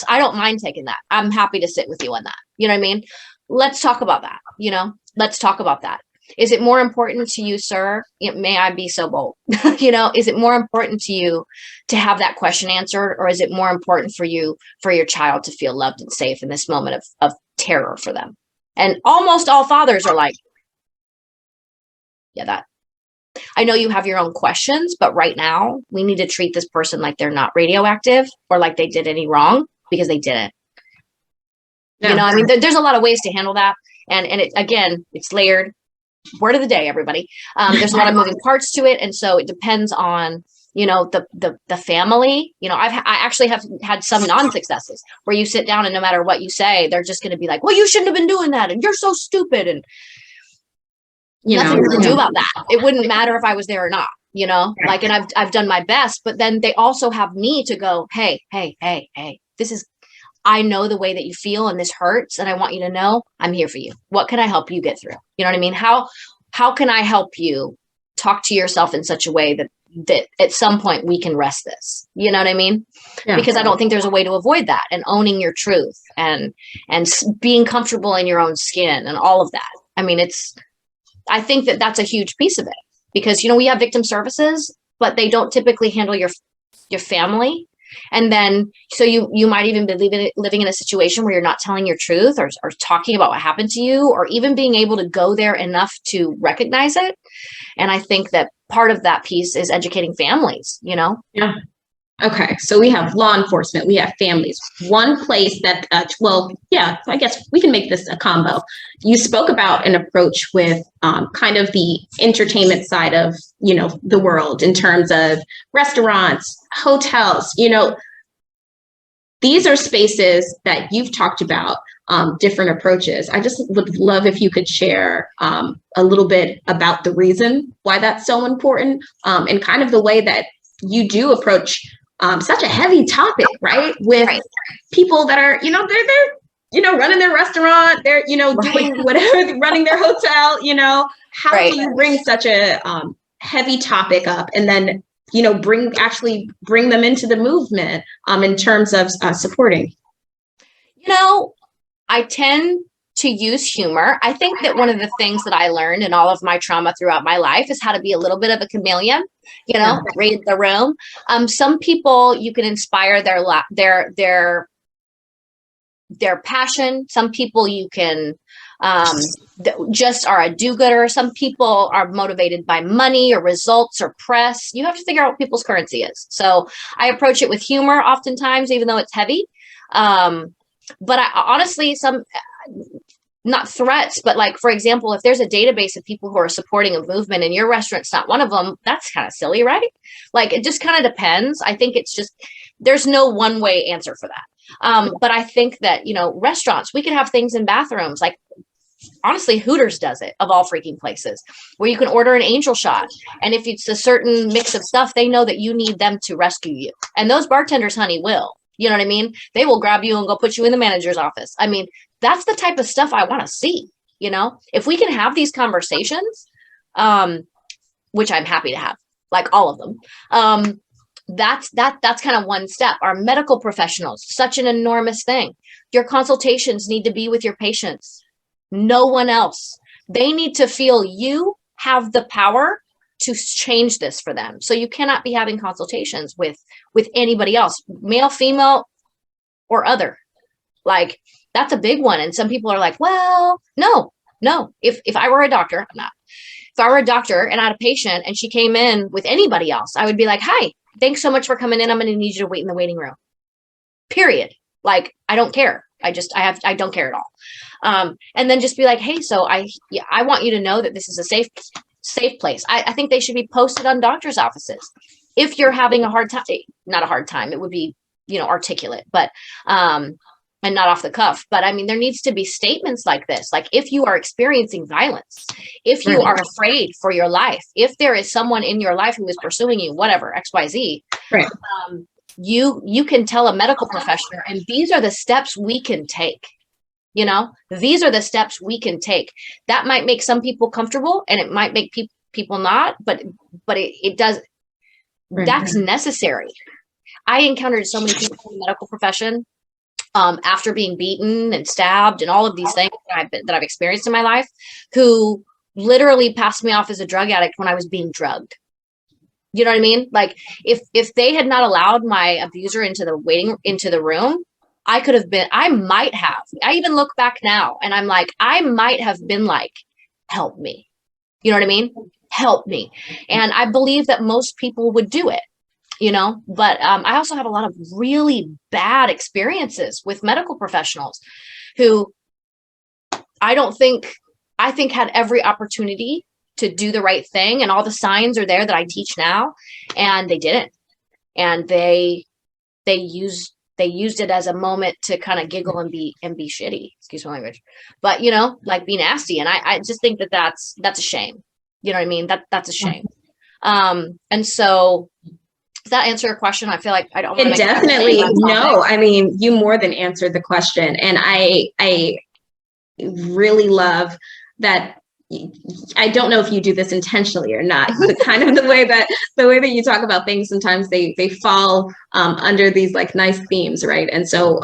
I don't mind taking that. I'm happy to sit with you on that. You know what I mean? Let's talk about that. Let's talk about that. Is it more important to you, sir? May I be so bold? Is it more important to you to have that question answered, or is it more important for you, for your child to feel loved and safe in this moment of terror for them? And almost all fathers are like, yeah, that. I know you have your own questions, but right now we need to treat this person like they're not radioactive or like they did any wrong, because they didn't. Yeah. There's a lot of ways to handle that. And it's layered. Word of the day, everybody. There's a lot of moving parts to it. And so it depends on, the family. I actually have had some non-successes where you sit down and no matter what you say, they're just going to be like, "Well, you shouldn't have been doing that. And you're so stupid." And nothing to do about that. It wouldn't matter if I was there or not, and I've done my best, but then they also have me to go, hey, I know the way that you feel and this hurts. And I want you to know I'm here for you. What can I help you get through? You know what I mean? How can I help you talk to yourself in such a way that at some point we can rest this? You know what I mean? Yeah. Because I don't think there's a way to avoid that, and owning your truth and being comfortable in your own skin and all of that. I think that that's a huge piece of it, because, we have victim services, but they don't typically handle your family. And then, so you might even be living in a situation where you're not telling your truth or talking about what happened to you, or even being able to go there enough to recognize it. And I think that part of that piece is educating families, Yeah. Okay, so we have law enforcement, we have families. One place that, I guess we can make this a combo. You spoke about an approach with kind of the entertainment side of, the world, in terms of restaurants, hotels, these are spaces that you've talked about, different approaches. I just would love if you could share a little bit about the reason why that's so important, and kind of the way that you do approach such a heavy topic, right? With people that are, they're, running their restaunt, they're, doing whatever, running their hotel, how do you bring such a heavy topic up and then, bring them into the movement in terms of supporting? I tend to use humor. I think that one of the things that I learned in all of my trauma throughout my life is how to be a little bit of a chameleon, read the room. Some people, you can inspire their their passion. Some people you can just are a do-gooder. Some people are motivated by money or results or press. You have to figure out what people's currency is. So I approach it with humor oftentimes, even though it's heavy. But I honestly, not threats, but like, for example, if there's a database of people who are supporting a movement and your restaurant's not one of them, that's kind of silly, right? Like, it just kind of depends. I think it's just, there's no one way answer for that. But I think that, restaurants, we could have things in bathrooms. Like, honestly, Hooters does it, of all freaking places, where you can order an angel shot. And if it's a certain mix of stuff, they know that you need them to rescue you. And those bartenders, honey, will. You know what I mean? They will grab you and go put you in the manager's office. I mean, that's the type of stuff I want to see. If we can have these conversations, which I'm happy to have, like all of them, that's kind of one step. Our medical professionals, such an enormous thing. Your consultations need to be with your patients, no one else. They need to feel you have the power to change this for them. So you cannot be having consultations with anybody else, male, female, or other. Like, that's a big one. And some people are like, well, no. If I were a doctor, I'm not. If I were a doctor and I had a patient and she came in with anybody else, I would be like, hi, thanks so much for coming in. I'm going to need you to wait in the waiting room. Period. Like, I don't care. I don't care at all. And then just be like, hey, so I want you to know that this is a safe place. I think they should be posted on doctors' offices. If you're having a hard time, not a hard time, it would be, articulate, but, and not off the cuff. But I mean, there needs to be statements like this. Like, if you are experiencing violence, if you are afraid for your life, if there is someone in your life who is pursuing you, whatever, XYZ, right. You can tell a medical professional, and these are the steps we can take. These are the steps we can take. That might make some people comfortable and it might make people not, but it does. Right. That's necessary. I encountered so many people in the medical profession after being beaten and stabbed and all of these things that I've experienced in my life, who literally passed me off as a drug addict when I was being drugged. You know what I mean? Like, if they had not allowed my abuser into the room, I even look back now and I'm like, I might have been like, help me. You know what I mean? Help me. And I believe that most people would do it, but I also have a lot of really bad experiences with medical professionals who I think had every opportunity to do the right thing. And all the signs are there that I teach now, and they didn't. And they used it as a moment to kind of giggle and be shitty, excuse my language, but like, be nasty. And I just think that that's a shame. You know what I mean? That's a shame. And so, does that answer your question? I feel like I don't. It definitely, no, I mean, you more than answered the question. And I really love that. I don't know if you do this intentionally or not. The kind of the way that you talk about things, sometimes they fall under these like nice themes, right? And so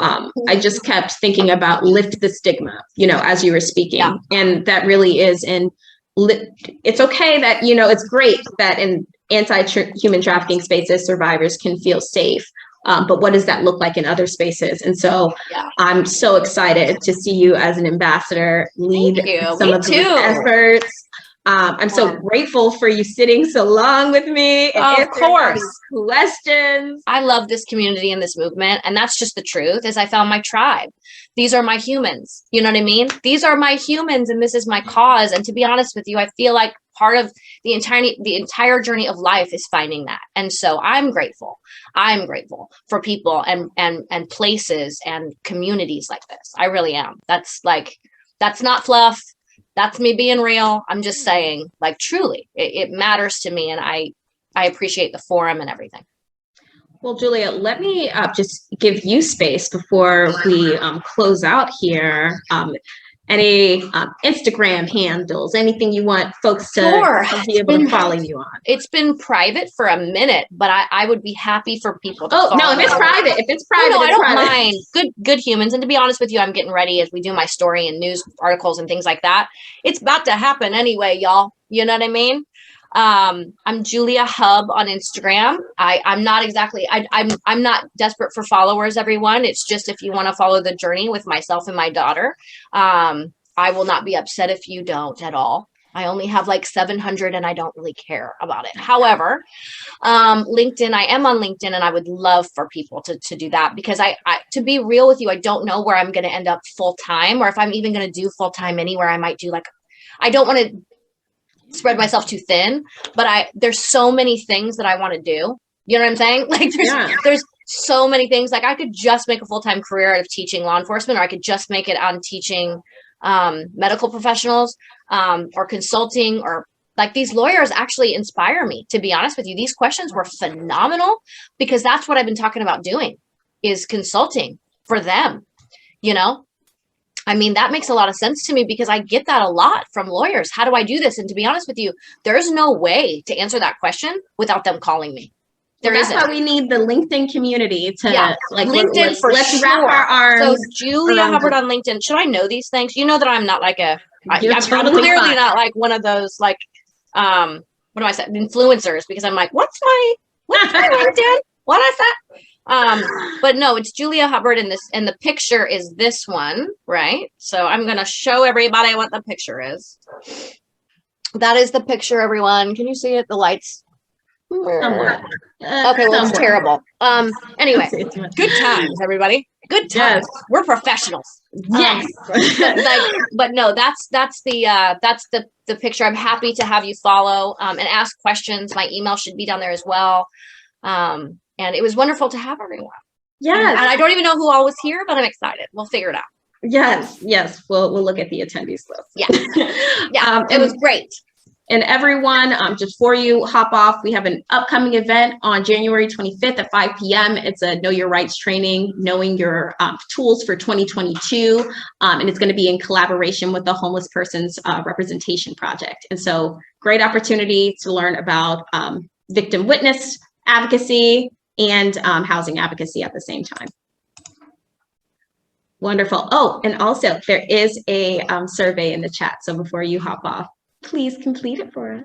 I just kept thinking about lift the stigma, as you were speaking, yeah. And that really is it's okay that it's great that in anti-human trafficking spaces survivors can feel safe. But what does that look like in other spaces? And so I'm so excited to see you as an ambassador lead some of these efforts. I'm so grateful for you sitting so long with me. And of course. Questions. I love this community and this movement. And that's just the truth, is I found my tribe. These are my humans. You know what I mean? These are my humans, and this is my cause. And to be honest with you, I feel like part of the entire journey of life is finding that. And so I'm grateful for people and places and communities like this. I really am. That's not fluff. That's me being real. I'm just saying, like, truly, it matters to me. And I appreciate the forum and everything. Well, Julia, let me just give you space before we close out here. Any Instagram handles, anything you want folks to be able to follow you on? It's been private for a minute, but I would be happy for people to follow. No, if it's private, I don't mind. Good humans. And to be honest with you, I'm getting ready as we do my story and news articles and things like that. It's about to happen anyway, y'all. You know what I mean? I'm Julia Hub on Instagram. I'm not exactly, I'm not desperate for followers, everyone. It's just if you want to follow the journey with myself and my daughter, I will not be upset if you don't at all. I only have like 700 and I don't really care about it. However, LinkedIn, I am on LinkedIn and I would love for people to do that because I to be real with you, I don't know where I'm going to end up full time or if I'm even going to do full time anywhere. I might do like, I don't want to spread myself too thin, but there's so many things that I want to do. You know what I'm saying? Like there's so many things. Like I could just make a full-time career out of teaching law enforcement, or I could just make it on teaching medical professionals or consulting, or like these lawyers actually inspire me, to be honest with you. These questions were phenomenal because that's what I've been talking about doing, is consulting for them, you know? I mean, that makes a lot of sense to me because I get that a lot from lawyers. How do I do this? And to be honest with you, there's no way to answer that question without them calling me. That's why we need the LinkedIn community to like LinkedIn for let's sure. wrap our arms. So Julia Hubbard on LinkedIn. Should I know these things? You know that I'm not like I'm totally clearly fine. not like one of those like what do I say, influencers, because I'm like, what's my LinkedIn? What is that? But no, it's Julia Hubbard in this, and the picture is this one, right? So I'm gonna show everybody what the picture is. That is the picture, everyone. Can you see it? The lights. Somewhere. Okay, well, it's terrible. Anyway, good times, everybody. Good times. Yes. We're professionals. Yes. But no, that's the picture. I'm happy to have you follow and ask questions. My email should be down there as well. And it was wonderful to have everyone. Yes. And I don't even know who all was here, but I'm excited. We'll figure it out. Yes. We'll look at the attendees list. Yeah. It was great. And everyone, just before you hop off, we have an upcoming event on January 25th at 5 p.m. It's a Know Your Rights training, knowing your tools for 2022. And it's going to be in collaboration with the Homeless Persons Representation Project. And so great opportunity to learn about victim witness advocacy and housing advocacy at the same time. Wonderful. Oh, and also there is a survey in the chat. So before you hop off, please complete it for us.